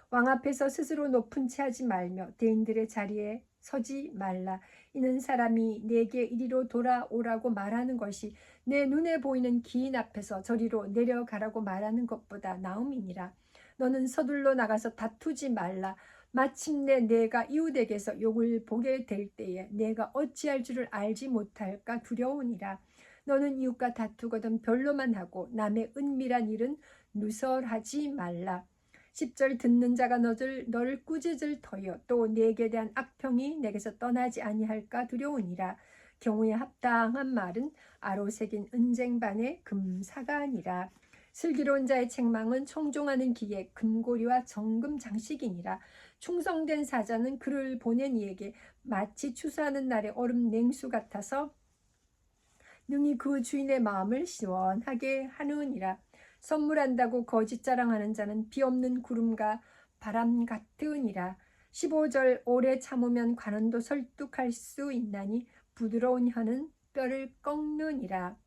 왕 앞에서 스스로 높은 채 하지 말며 대인들의 자리에 서지 말라. 이는 사람이 내게 이리로 돌아오라고 말하는 것이 내 눈에 보이는 기인 앞에서 저리로 내려가라고 말하는 것보다 나음이니라. 너는 서둘러 나가서 다투지 말라. 마침내 내가 이웃에게서 욕을 보게 될 때에 내가 어찌할 줄을 알지 못할까 두려우니라. 너는 이웃과 다투거든 별로만 하고 남의 은밀한 일은 누설하지 말라. 10절 듣는 자가 너를 꾸짖을 터여 또 내게 대한 악평이 내게서 떠나지 아니할까 두려우니라. 경우에 합당한 말은 아로새긴 은쟁반의 금사가니라. 슬기로운 자의 책망은 청종하는 기에 금고리와 정금 장식이니라. 충성된 사자는 그를 보낸 이에게 마치 추수하는 날의 얼음 냉수 같아서 능히 그 주인의 마음을 시원하게 하느니라. 선물한다고 거짓 자랑하는 자는 비 없는 구름과 바람 같으니라. 15절 오래 참으면 관원도 설득할 수 있나니 부드러운 혀는 뼈를 꺾느니라.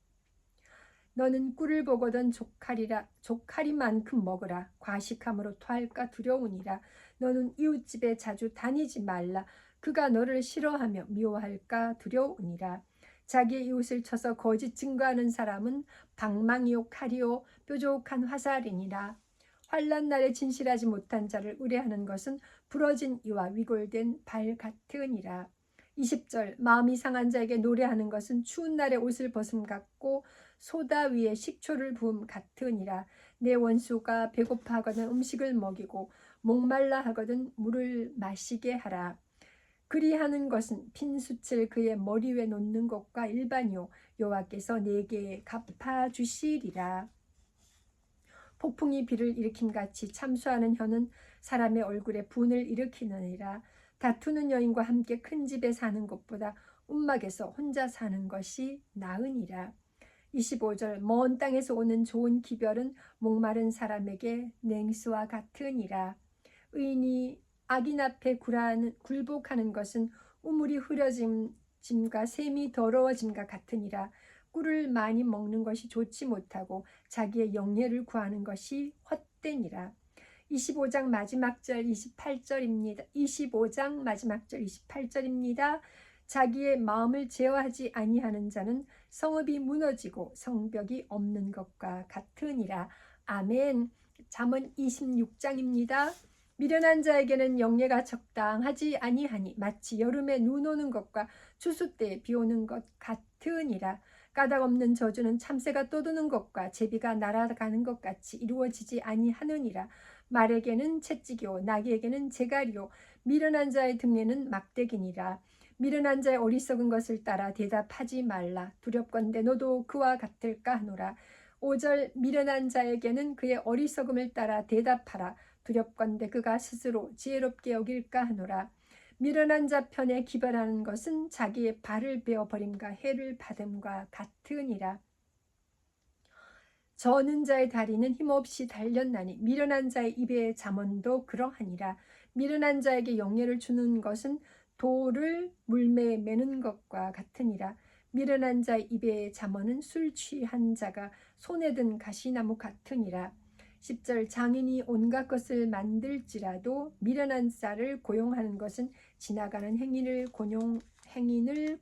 너는 꿀을 보거든 조카리만큼 먹으라. 과식함으로 토할까 두려우니라. 너는 이웃집에 자주 다니지 말라. 그가 너를 싫어하며 미워할까 두려우니라. 자기의 이웃을 쳐서 거짓 증거하는 사람은 방망이요 칼이요 뾰족한 화살이니라. 환난 날에 진실하지 못한 자를 의뢰하는 것은 부러진 이와 위골된 발 같으니라. 20절 마음이 상한 자에게 노래하는 것은 추운 날에 옷을 벗음 같고 소다 위에 식초를 부음 같으니라. 내 원수가 배고파하거든 음식을 먹이고 목말라 하거든 물을 마시게 하라. 그리하는 것은 핀 숯을 그의 머리 위에 놓는 것과 일반이요 여호와께서 내게 갚아주시리라. 폭풍이 비를 일으킴 같이 참수하는 혀는 사람의 얼굴에 분을 일으키느니라. 다투는 여인과 함께 큰 집에 사는 것보다 움막에서 혼자 사는 것이 나으니라. 25절 먼 땅에서 오는 좋은 기별은 목마른 사람에게 냉수와 같으니라. 의인이 악인 앞에 굴복하는 것은 우물이 흐려짐과 샘이 더러워짐과 같으니라. 꿀을 많이 먹는 것이 좋지 못하고 자기의 영예를 구하는 것이 헛되니라. 25장 마지막 절 28절입니다. 25장 마지막 절 28절입니다. 자기의 마음을 제어하지 아니하는 자는 성읍이 무너지고 성벽이 없는 것과 같으니라. 아멘. 잠언 26장입니다. 미련한 자에게는 영예가 적당하지 아니하니 마치 여름에 눈 오는 것과 추수 때에 비 오는 것 같으니라. 까닭 없는 저주는 참새가 떠도는 것과 제비가 날아가는 것 같이 이루어지지 아니하느니라. 말에게는 채찍이요 나귀에게는 재갈이요 미련한 자의 등에는 막대기니라. 미련한 자의 어리석은 것을 따라 대답하지 말라. 두렵건대 너도 그와 같을까 하노라. 5절 미련한 자에게는 그의 어리석음을 따라 대답하라. 두렵건대 그가 스스로 지혜롭게 여길까 하노라. 미련한 자 편에 기별하는 것은 자기의 발을 베어버림과 해를 받음과 같으니라. 저는 자의 다리는 힘없이 달렸나니 미련한 자의 입의 잠언도 그러하니라. 미련한 자에게 영예를 주는 것은 돌을 물매에 매는 것과 같으니라. 미련한 자의 입의 잠언은 술 취한 자가 손에 든 가시나무 같으니라. 10절 장인이 온갖 것을 만들지라도 미련한 자를 고용하는 것은 지나가는 행인을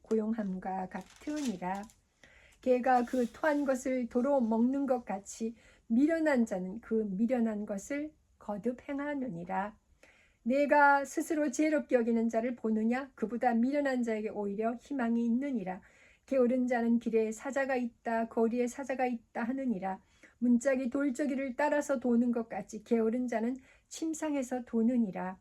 고용함과 같으니라. 개가 그 토한 것을 도로 먹는 것 같이 미련한 자는 그 미련한 것을 거듭 행하느니라. 내가 스스로 지혜롭게 여기는 자를 보느냐? 그보다 미련한 자에게 오히려 희망이 있느니라. 게으른 자는 길에 사자가 있다 거리에 사자가 있다 하느니라. 문짝이 돌저기를 따라서 도는 것 같이 게으른 자는 침상에서 도느니라.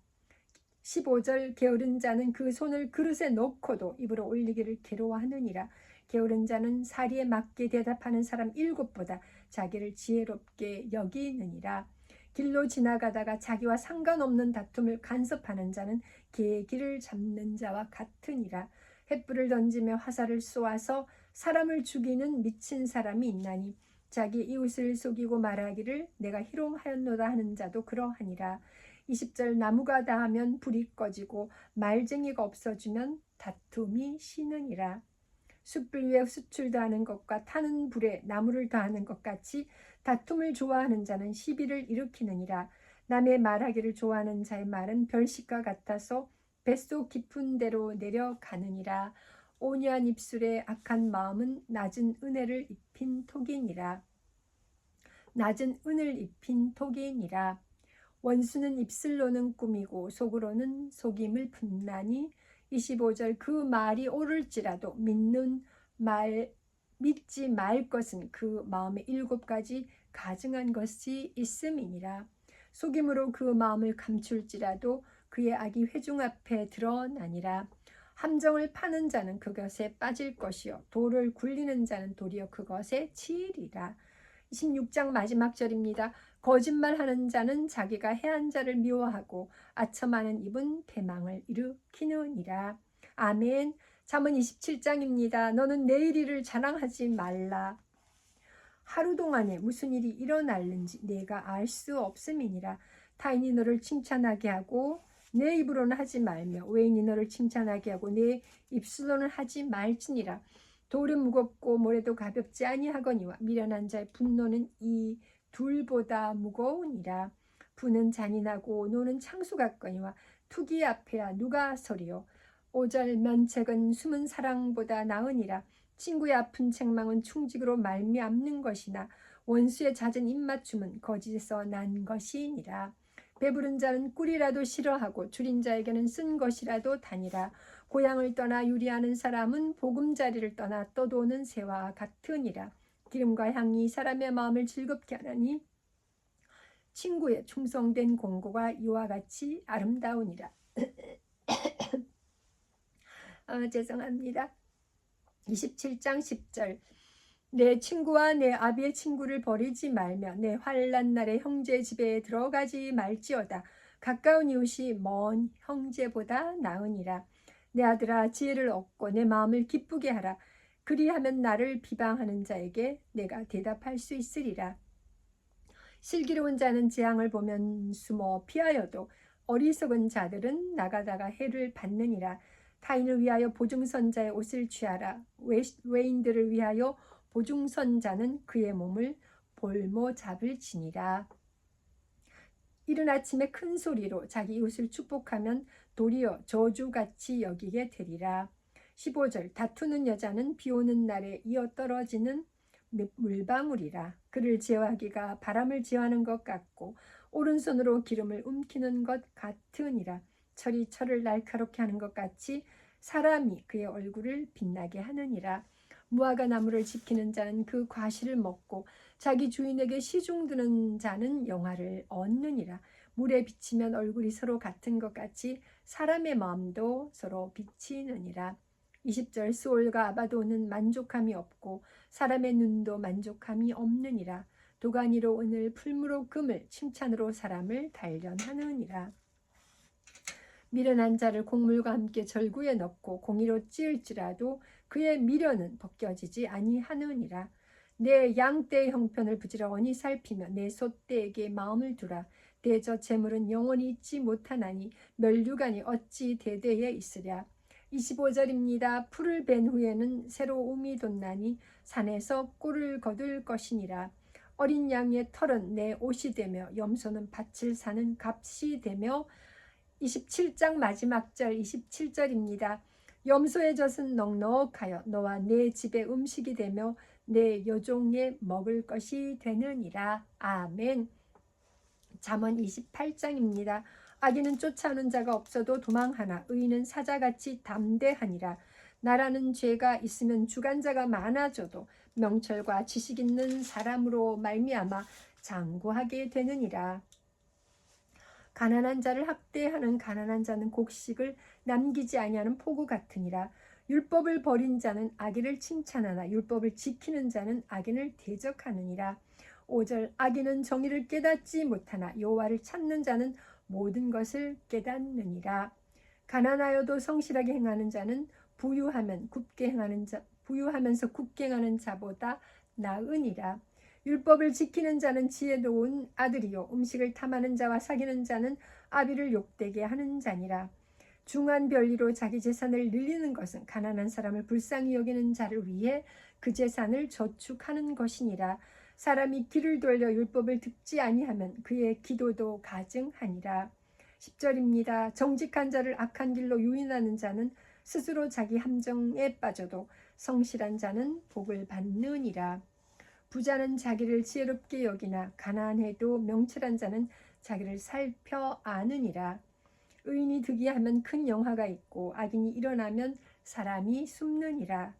15절 게으른 자는 그 손을 그릇에 넣고도 입으로 올리기를 괴로워하느니라. 게으른 자는 사리에 맞게 대답하는 사람 7보다 자기를 지혜롭게 여기느니라. 길로 지나가다가 자기와 상관없는 다툼을 간섭하는 자는 개의 길을 잡는 자와 같으니라. 횃불을 던지며 화살을 쏘아서 사람을 죽이는 미친 사람이 있나니 자기 이웃을 속이고 말하기를 내가 희롱하였노다 하는 자도 그러하니라. 20절 나무가 다하면 불이 꺼지고 말쟁이가 없어지면 다툼이 쉬느니라. 숯불 위에 숯을 더하는 것과 타는 불에 나무를 더하는 것 같이 다툼을 좋아하는 자는 시비를 일으키느니라. 남의 말하기를 좋아하는 자의 말은 별식과 같아서 뱃속 깊은 데로 내려가느니라. 온유한 입술에 악한 마음은 낮은 은혜를 입힌 톡이니라. 낮은 은을 입힌 톡이니라. 원수는 입술로는 꾸미고 속으로는 속임을 분나니 25절 그 말이 옳을지라도 믿지 말 것은 그 마음에 7가지 가증한 것이 있음이니라. 속임으로 그 마음을 감출지라도 그의 악이 회중 앞에 드러나니라. 함정을 파는 자는 그것에 빠질 것이요 돌을 굴리는 자는 도리어 그것에 치이리라. 26장 마지막 절입니다. 거짓말하는 자는 자기가 해한 자를 미워하고 아첨하는 입은 패망을 일으키느니라. 아멘. 잠언 27장입니다. 너는 내일 일을 자랑하지 말라. 하루 동안에 무슨 일이 일어날는지 내가 알 수 없음이니라. 타인이 너를 칭찬하게 하고 내 입으로는 하지 말며 외인이 너를 칭찬하게 하고 내 입술로는 하지 말지니라. 돌은 무겁고 모래도 가볍지 아니하거니와 미련한 자의 분노는 이 둘보다 무거우니라. 부는 잔인하고 노는 창수 같거니와 투기 앞에야 누가 서리요. 5절 면책은 숨은 사랑보다 나으니라. 친구의 아픈 책망은 충직으로 말미암는 것이나 원수의 잦은 입맞춤은 거짓에서 난 것이니라. 배부른 자는 꿀이라도 싫어하고 줄인 자에게는 쓴 것이라도 다니라. 고향을 떠나 유리하는 사람은 보금자리를 떠나 떠도는 새와 같으니라. 기름과 향이 사람의 마음을 즐겁게 하나니 친구의 충성된 공고가 이와 같이 아름다우니라. 죄송합니다. 27장 10절. 내 친구와 내 아비의 친구를 버리지 말며 내 환난 날에 형제 집에 들어가지 말지어다. 가까운 이웃이 먼 형제보다 나으니라. 내 아들아, 지혜를 얻고 내 마음을 기쁘게 하라. 그리하면 나를 비방하는 자에게 내가 대답할 수 있으리라. 슬기로운 자는 재앙을 보면 숨어 피하여도 어리석은 자들은 나가다가 해를 받느니라. 타인을 위하여 보증선자의 옷을 취하라. 외인들을 위하여 보증선자는 그의 몸을 볼모 잡을 지니라. 이른 아침에 큰 소리로 자기 이웃을 축복하면 도리어 저주같이 여기게 되리라. 15절. 다투는 여자는 비 오는 날에 이어 떨어지는 물방울이라. 그를 제어하기가 바람을 제어하는 것 같고 오른손으로 기름을 움키는 것 같으니라. 철이 철을 날카롭게 하는 것 같이 사람이 그의 얼굴을 빛나게 하느니라. 무화과 나무를 지키는 자는 그 과실을 먹고 자기 주인에게 시중드는 자는 영화를 얻느니라. 물에 비치면 얼굴이 서로 같은 것 같이 사람의 마음도 서로 비치느니라. 20절. 스올과 아바도는 만족함이 없고 사람의 눈도 만족함이 없느니라. 도가니로 은을 풀무로 금을 칭찬으로 사람을 단련하느니라. 미련한 자를 곡물과 함께 절구에 넣고 공의로 찌을지라도 그의 미련은 벗겨지지 아니하느니라. 내 양떼의 형편을 부지런히 살피며 내 소떼에게 마음을 두라. 대저 재물은 영원히 있지 못하나니 멸류관이 어찌 대대에 있으랴. 25절입니다. 풀을 벤 후에는 새로움이 돋나니 산에서 꿀을 거둘 것이니라. 어린 양의 털은 내 옷이 되며 염소는 밭을 사는 값이 되며 27장 마지막 절 27절입니다. 염소의 젖은 넉넉하여 너와 내 집의 음식이 되며 내 여종의 먹을 것이 되느니라. 아멘. 잠언 28장입니다. 악인은 쫓아오는 자가 없어도 도망하나 의인은 사자같이 담대하니라. 나라는 죄가 있으면 주관자가 많아져도 명철과 지식 있는 사람으로 말미암아 장구하게 되느니라. 가난한 자를 학대하는 가난한 자는 곡식을 남기지 아니하는 포구 같으니라. 율법을 버린 자는 악인을 칭찬하나 율법을 지키는 자는 악인을 대적하느니라. 5절. 악인은 정의를 깨닫지 못하나 여호와를 찾는 자는 모든 것을 깨닫느니라. 가난하여도 성실하게 행하는 자는 부유하면서 굽게 행하는 자보다 나으니라. 율법을 지키는 자는 지혜로운 아들이요 음식을 탐하는 자와 사귀는 자는 아비를 욕되게 하는 자니라. 중한 별리로 자기 재산을 늘리는 것은 가난한 사람을 불쌍히 여기는 자를 위해 그 재산을 저축하는 것이니라. 사람이 길을 돌려 율법을 듣지 아니하면 그의 기도도 가증하니라. 10절입니다. 정직한 자를 악한 길로 유인하는 자는 스스로 자기 함정에 빠져도 성실한 자는 복을 받느니라. 부자는 자기를 지혜롭게 여기나 가난해도 명철한 자는 자기를 살펴 아느니라. 의인이 득이하면 큰 영화가 있고 악인이 일어나면 사람이 숨느니라.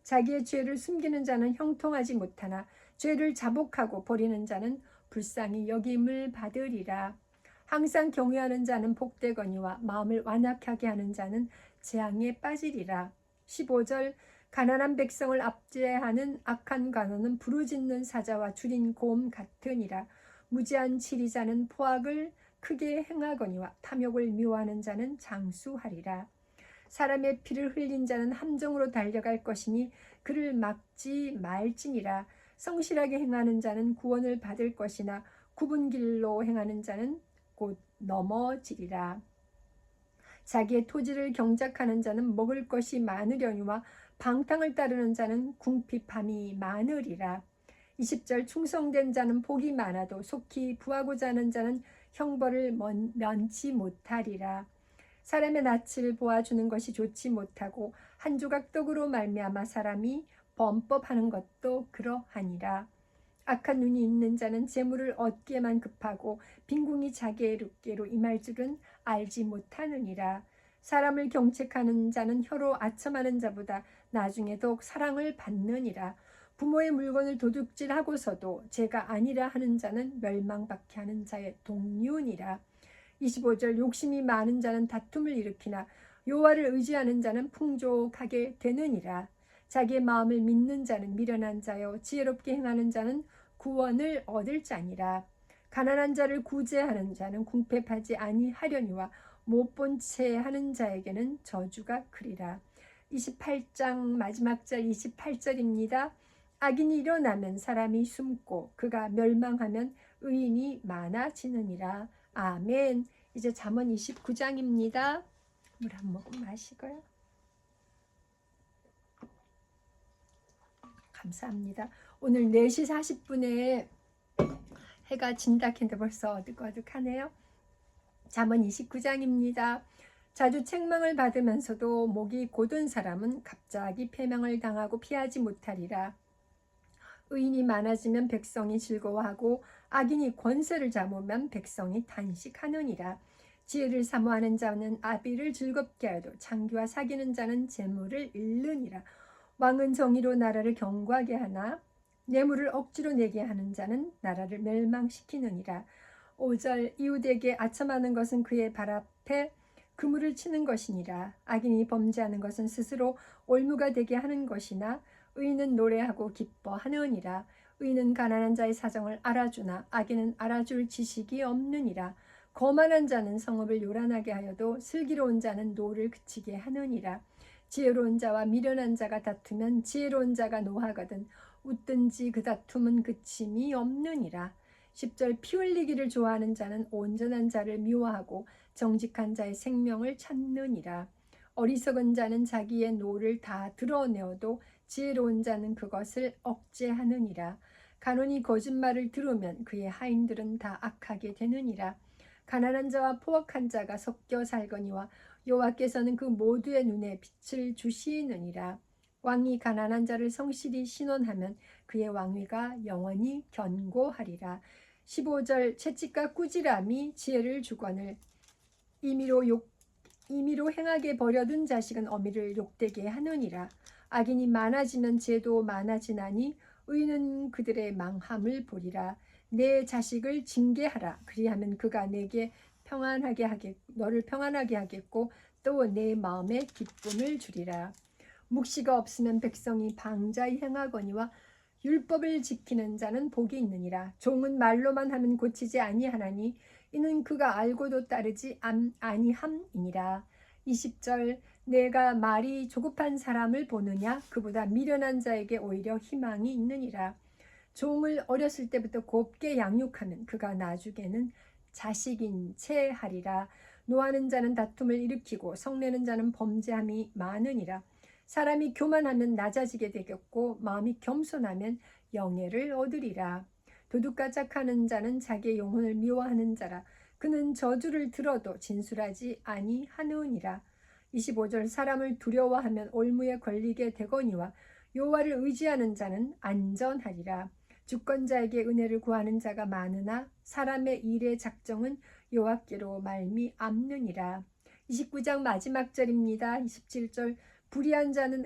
자기의 죄를 숨기는 자는 형통하지 못하나 죄를 자복하고 버리는 자는 불쌍히 여김을 받으리라. 항상 경외하는 자는 복되거니와 마음을 완악하게 하는 자는 재앙에 빠지리라. 15절. 가난한 백성을 압제하는 악한 관원은 부르짖는 사자와 줄인 곰 같으니라. 무지한 치리자는 포악을 크게 행하거니와 탐욕을 미워하는 자는 장수하리라. 사람의 피를 흘린 자는 함정으로 달려갈 것이니 그를 막지 말지니라. 성실하게 행하는 자는 구원을 받을 것이나 굽은 길로 행하는 자는 곧 넘어지리라. 자기의 토지를 경작하는 자는 먹을 것이 많으려니와 방탕을 따르는 자는 궁핍함이 많으리라. 20절. 충성된 자는 복이 많아도 속히 부하고자 하는 자는 형벌을 면치 못하리라. 사람의 낯을 보아주는 것이 좋지 못하고 한 조각 떡으로 말미암아 사람이 범법하는 것도 그러하니라. 악한 눈이 있는 자는 재물을 얻기에만 급하고 빈궁이 자기에게로 임할 줄은 알지 못하느니라. 사람을 경책하는 자는 혀로 아첨하는 자보다 나중에 더욱 사랑을 받느니라. 부모의 물건을 도둑질하고서도 제가 아니라 하는 자는 멸망받게 하는 자의 동류니라. 25절 욕심이 많은 자는 다툼을 일으키나 여호와를 의지하는 자는 풍족하게 되느니라. 자기의 마음을 믿는 자는 미련한 자요 지혜롭게 행하는 자는 구원을 얻을 자니라. 가난한 자를 구제하는 자는 궁핍하지 아니하려니와 못 본 채 하는 자에게는 저주가 크리라. 28장 마지막 절 28절입니다. 악인이 일어나면 사람이 숨고 그가 멸망하면 의인이 많아지느니라. 아멘. 이제 잠언 29장입니다. 물 한 모금 마시고요. 감사합니다. 오늘 4시 40분에 해가 진다 했는데 벌써 어둑어둑하네요. 잠언 29장입니다. 자주 책망을 받으면서도 목이 곧은 사람은 갑자기 패망을 당하고 피하지 못하리라. 의인이 많아지면 백성이 즐거워하고 악인이 권세를 잡으면 백성이 단식하느니라. 지혜를 사모하는 자는 아비를 즐겁게 하여도 창기와 사귀는 자는 재물을 잃느니라. 왕은 정의로 나라를 경고하게 하나 뇌물을 억지로 내게 하는 자는 나라를 멸망시키느니라. 5절 이웃에게 아첨하는 것은 그의 발 앞에 그물을 치는 것이니라. 악인이 범죄하는 것은 스스로 올무가 되게 하는 것이나 의인은 노래하고 기뻐하느니라. 의인은 가난한 자의 사정을 알아주나 악인은 알아줄 지식이 없느니라. 거만한 자는 성읍을 요란하게 하여도 슬기로운 자는 노를 그치게 하느니라. 지혜로운 자와 미련한 자가 다투면 지혜로운 자가 노하거든 웃든지 그 다툼은 그침이 없느니라. 10절 피 흘리기를 좋아하는 자는 온전한 자를 미워하고 정직한 자의 생명을 찾느니라. 어리석은 자는 자기의 노를 다 드러내어도 지혜로운 자는 그것을 억제하느니라. 간원이 거짓말을 들으면 그의 하인들은 다 악하게 되느니라. 가난한 자와 포악한 자가 섞여 살거니와 여호와께서는 그 모두의 눈에 빛을 주시느니라. 왕이 가난한 자를 성실히 신원하면 그의 왕위가 영원히 견고하리라. 15절 채찍과 꾸지람이 지혜를 주거늘 임의로 행하게 버려둔 자식은 어미를 욕되게 하느니라. 악인이 많아지면 죄도 많아지나니 의인은 그들의 망함을 보리라. 내 자식을 징계하라. 그리하면 그가 내게 너를 평안하게 하겠고 또 내 마음에 기쁨을 주리라. 묵시가 없으면 백성이 방자히 행하거니와 율법을 지키는 자는 복이 있느니라. 종은 말로만 하면 고치지 아니하나니 이는 그가 알고도 따르지 아니함이니라. 20절 내가 말이 조급한 사람을 보느냐 그보다 미련한 자에게 오히려 희망이 있느니라. 종을 어렸을 때부터 곱게 양육하면 그가 나중에는 자식인 채 하리라. 노하는 자는 다툼을 일으키고 성내는 자는 범죄함이 많으니라. 사람이 교만하면 낮아지게 되겠고 마음이 겸손하면 영예를 얻으리라. 도둑과 짝하는 자는 자기의 영혼을 미워하는 자라. 그는 저주를 들어도 진술하지 아니하느니라. 25절 사람을 두려워하면 올무에 걸리게 되거니와 여호와를 의지하는 자는 안전하리라. 주권자에게 은혜를 구하는 자가 많으나 사람의 일의 작정은 여호와께로 말미암느니라. 29장 마지막 절입니다. 27절 불의한 자는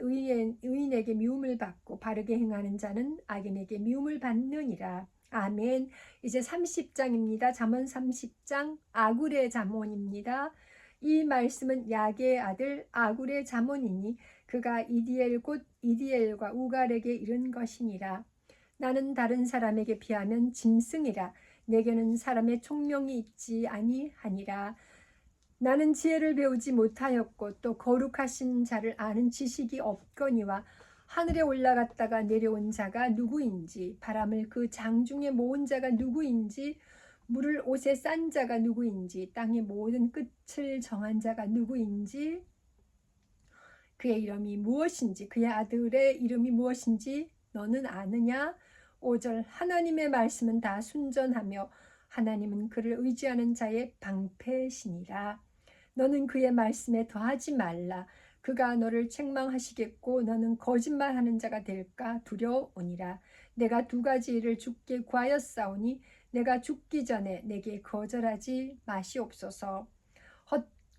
의인에게 미움을 받고 바르게 행하는 자는 악인에게 미움을 받느니라. 아멘. 이제 30장입니다. 잠언 30장 아굴의 잠언입니다. 이 말씀은 야게의 아들 아굴의 잠언이니 그가 이디엘 곧 이디엘과 우갈에게 이른 것이니라. 나는 다른 사람에게 비하면 짐승이라. 내게는 사람의 총명이 있지 아니하니라. 나는 지혜를 배우지 못하였고 또 거룩하신 자를 아는 지식이 없거니와 하늘에 올라갔다가 내려온 자가 누구인지 바람을 그 장중에 모은 자가 누구인지 물을 옷에 싼 자가 누구인지 땅의 모든 끝을 정한 자가 누구인지 그의 이름이 무엇인지 그의 아들의 이름이 무엇인지 너는 아느냐? 5절 하나님의 말씀은 다 순전하며 하나님은 그를 의지하는 자의 방패시니라. 너는 그의 말씀에 더하지 말라. 그가 너를 책망하시겠고 너는 거짓말하는 자가 될까 두려우니라. 내가 두 가지 일을 주께 구하였사오니 내가 죽기 전에 내게 거절하지 마시옵소서.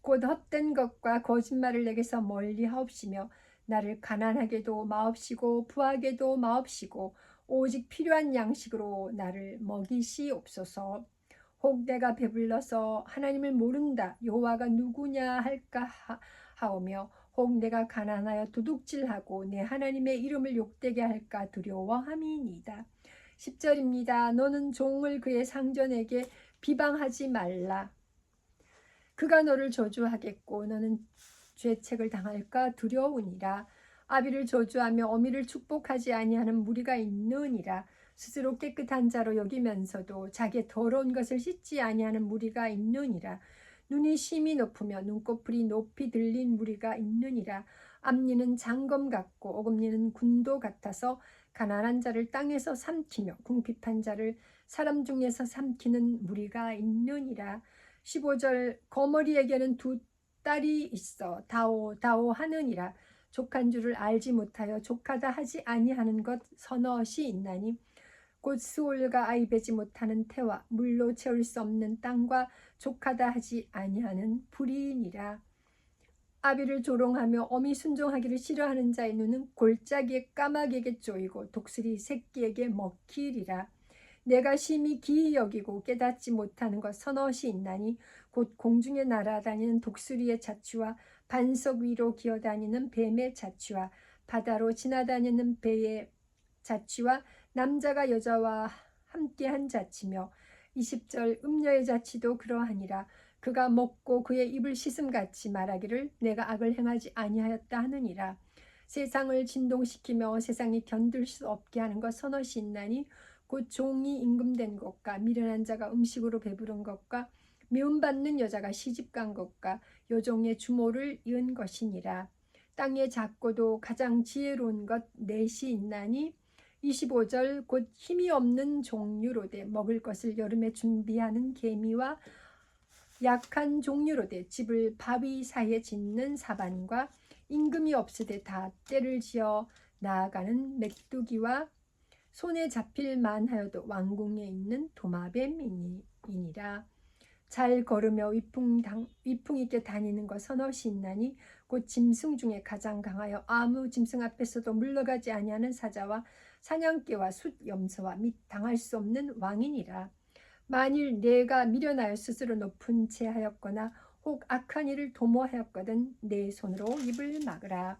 곧 헛된 것과 거짓말을 내게서 멀리 하옵시며 나를 가난하게도 마옵시고 부하게도 마옵시고 오직 필요한 양식으로 나를 먹이시옵소서. 혹 내가 배불러서 하나님을 모른다 여호와가 누구냐 할까 하오며 혹 내가 가난하여 도둑질하고 내 하나님의 이름을 욕되게 할까 두려워함이니이다. 10절입니다. 너는 종을 그의 상전에게 비방하지 말라. 그가 너를 저주하겠고 너는 죄책을 당할까 두려우니라. 아비를 저주하며 어미를 축복하지 아니하는 무리가 있느니라. 스스로 깨끗한 자로 여기면서도 자기의 더러운 것을 씻지 아니하는 무리가 있느니라. 눈이 심히 높으며 눈꺼풀이 높이 들린 무리가 있느니라. 앞니는 장검 같고 어금니는 군도 같아서 가난한 자를 땅에서 삼키며 궁핍한 자를 사람 중에서 삼키는 무리가 있느니라. 15절 거머리에게는 두 딸이 있어 다오 하느니라. 족한 줄을 알지 못하여 족하다 하지 아니하는 것 서너시 있나니 곧 스올과 아이 베지 못하는 태와 물로 채울 수 없는 땅과 족하다 하지 아니하는 불이니라. 아비를 조롱하며 어미 순종하기를 싫어하는 자의 눈은 골짜기에 까마귀에게 쪼이고 독수리 새끼에게 먹히리라. 내가 심히 기이 여기고 깨닫지 못하는 것 서너시 있나니 곧 공중에 날아다니는 독수리의 자취와 반석 위로 기어다니는 뱀의 자취와 바다로 지나다니는 배의 자취와 남자가 여자와 함께한 자취며 20절 음녀의 자취도 그러하니라. 그가 먹고 그의 입을 씻음같이 말하기를 내가 악을 행하지 아니하였다 하느니라. 세상을 진동시키며 세상이 견딜 수 없게 하는 것 서너시 있나니 곧 종이 임금된 것과 미련한 자가 음식으로 배부른 것과 미움받는 여자가 시집간 것과 여종의 주모를 이은 것이니라. 땅에 작고도 가장 지혜로운 것 넷이 있나니 25절 곧 힘이 없는 종류로되 먹을 것을 여름에 준비하는 개미와 약한 종류로되 집을 바위 사이에 짓는 사반과 임금이 없으되 다 때를 지어 나아가는 메뚜기와 손에 잡힐 만하여도 왕궁에 있는 도마뱀이니라. 잘 걸으며 위풍 있게 다니는 것 서너시 있나니 곧 짐승 중에 가장 강하여 아무 짐승 앞에서도 물러가지 아니하는 사자와 사냥개와 숫 염소와 및 당할 수 없는 왕이니라. 만일 내가 미련하여 스스로 높은 채 하였거나 혹 악한 일을 도모하였거든 내 손으로 입을 막으라.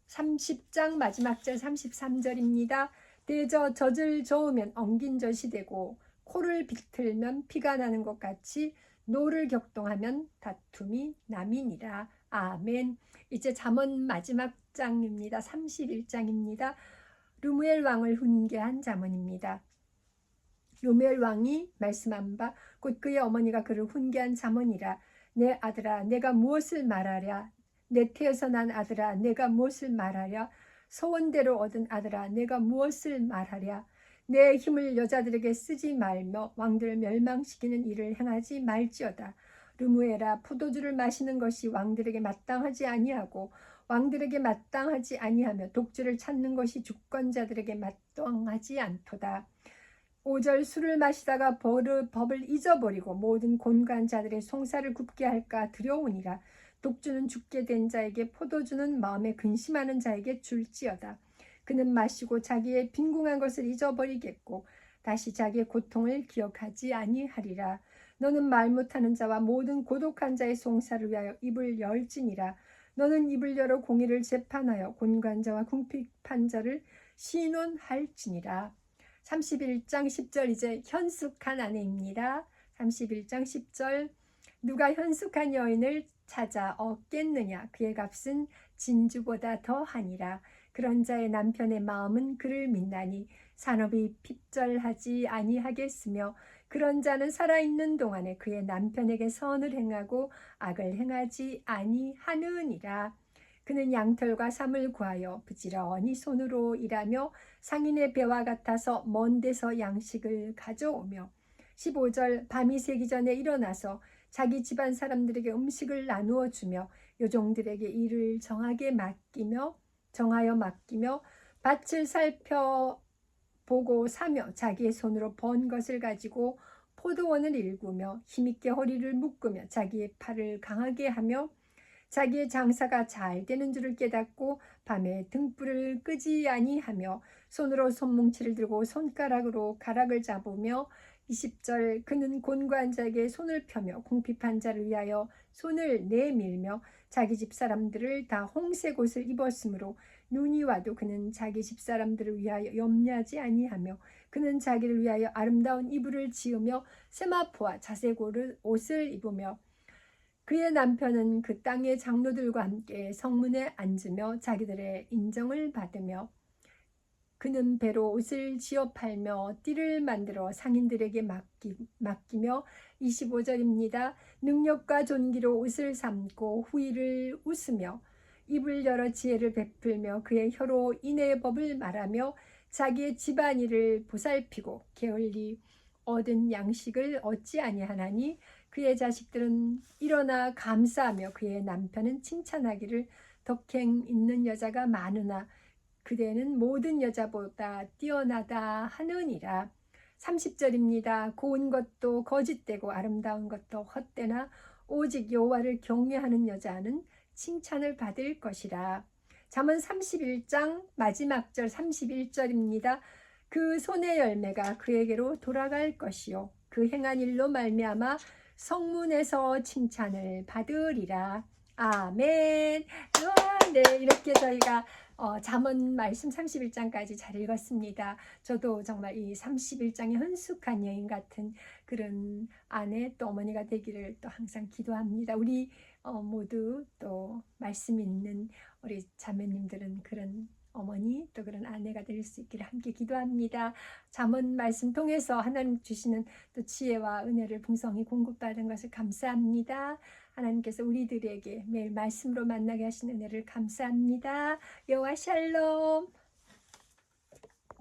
30장 마지막 절 33절입니다. 대저 젖을 저으면 엉긴 젖이 되고 코를 비틀면 피가 나는 것 같이 노를 격동하면 다툼이 남이니라. 아멘. 이제 잠언 마지막 장입니다. 31장입니다. 르무엘 왕을 훈계한 잠언입니다. 르무엘 왕이 말씀한 바 곧 그의 어머니가 그를 훈계한 잠언이라. 내 아들아 내가 무엇을 말하랴. 내 태에서 난 아들아 내가 무엇을 말하랴. 소원대로 얻은 아들아 내가 무엇을 말하랴. 내 힘을 여자들에게 쓰지 말며 왕들을 멸망시키는 일을 행하지 말지어다. 르무엘아 포도주를 마시는 것이 왕들에게 마땅하지 아니하고 왕들에게 마땅하지 아니하며 독주를 찾는 것이 주권자들에게 마땅하지 않도다. 5절 술을 마시다가 법을 잊어버리고 모든 곤고한 자들의 송사를 굽게 할까 두려우니라. 독주는 죽게 된 자에게 포도주는 마음에 근심하는 자에게 줄지어다. 그는 마시고 자기의 빈궁한 것을 잊어버리겠고 다시 자기의 고통을 기억하지 아니하리라. 너는 말 못하는 자와 모든 고독한 자의 송사를 위하여 입을 열지니라. 너는 입을 열어 공의를 재판하여 곤고한 자와 궁핍한 자를 신원할지니라. 31장 10절 이제 현숙한 아내입니다. 31장 10절 누가 현숙한 여인을 찾아 얻겠느냐. 그의 값은 진주보다 더하니라. 그런 자의 남편의 마음은 그를 믿나니 산업이 핍절하지 아니하겠으며 그런 자는 살아있는 동안에 그의 남편에게 선을 행하고 악을 행하지 아니하느니라. 그는 양털과 삼을 구하여 부지런히 손으로 일하며 상인의 배와 같아서 먼 데서 양식을 가져오며 15절 밤이 새기 전에 일어나서 자기 집안 사람들에게 음식을 나누어 주며 요종들에게 일을 정하여 맡기며 밭을 살펴보고 사며 자기의 손으로 번 것을 가지고 포도원을 일구며 힘있게 허리를 묶으며 자기의 팔을 강하게 하며 자기의 장사가 잘 되는 줄을 깨닫고 밤에 등불을 끄지 아니하며 손으로 손뭉치를 들고 손가락으로 가락을 잡으며 20절 그는 곤고한 자에게 손을 펴며 궁핍한 자를 위하여 손을 내밀며 자기 집 사람들을 다 홍색 옷을 입었으므로 눈이 와도 그는 자기 집 사람들을 위하여 염려하지 아니하며 그는 자기를 위하여 아름다운 이불을 지으며 세마포와 자색 옷을 입으며 그의 남편은 그 땅의 장로들과 함께 성문에 앉으며 자기들의 인정을 받으며 그는 배로 옷을 지어 팔며 띠를 만들어 상인들에게 맡기며 25절입니다. 능력과 존귀로 옷을 삼고 후일을 웃으며 입을 열어 지혜를 베풀며 그의 혀로 인애의 법을 말하며 자기의 집안일을 보살피고 게을리 얻은 양식을 얻지 아니하나니 그의 자식들은 일어나 감사하며 그의 남편은 칭찬하기를 덕행 있는 여자가 많으나 그대는 모든 여자보다 뛰어나다 하느니라. 30절입니다. 고운 것도 거짓되고 아름다운 것도 헛되나 오직 여호와를 경외하는 여자는 칭찬을 받을 것이라. 잠언 31장 마지막 절 31절입니다. 그 손의 열매가 그에게로 돌아갈 것이요 그 행한 일로 말미암아 성문에서 칭찬을 받으리라. 아멘. 네, 이렇게 저희가 잠언 말씀 31장까지 잘 읽었습니다. 저도 정말 이 31장의 헌숙한 여인 같은 그런 아내 또 어머니가 되기를 또 항상 기도합니다. 우리 모두 또 말씀 있는 우리 자매님들은 그런 어머니 또 그런 아내가 될 수 있기를 함께 기도합니다. 잠언 말씀 통해서 하나님 주시는 또 지혜와 은혜를 풍성히 공급받은 것을 감사합니다. 하나님께서 우리들에게 매일 말씀으로 만나게 하시는 은혜를 감사합니다. 여호와 샬롬.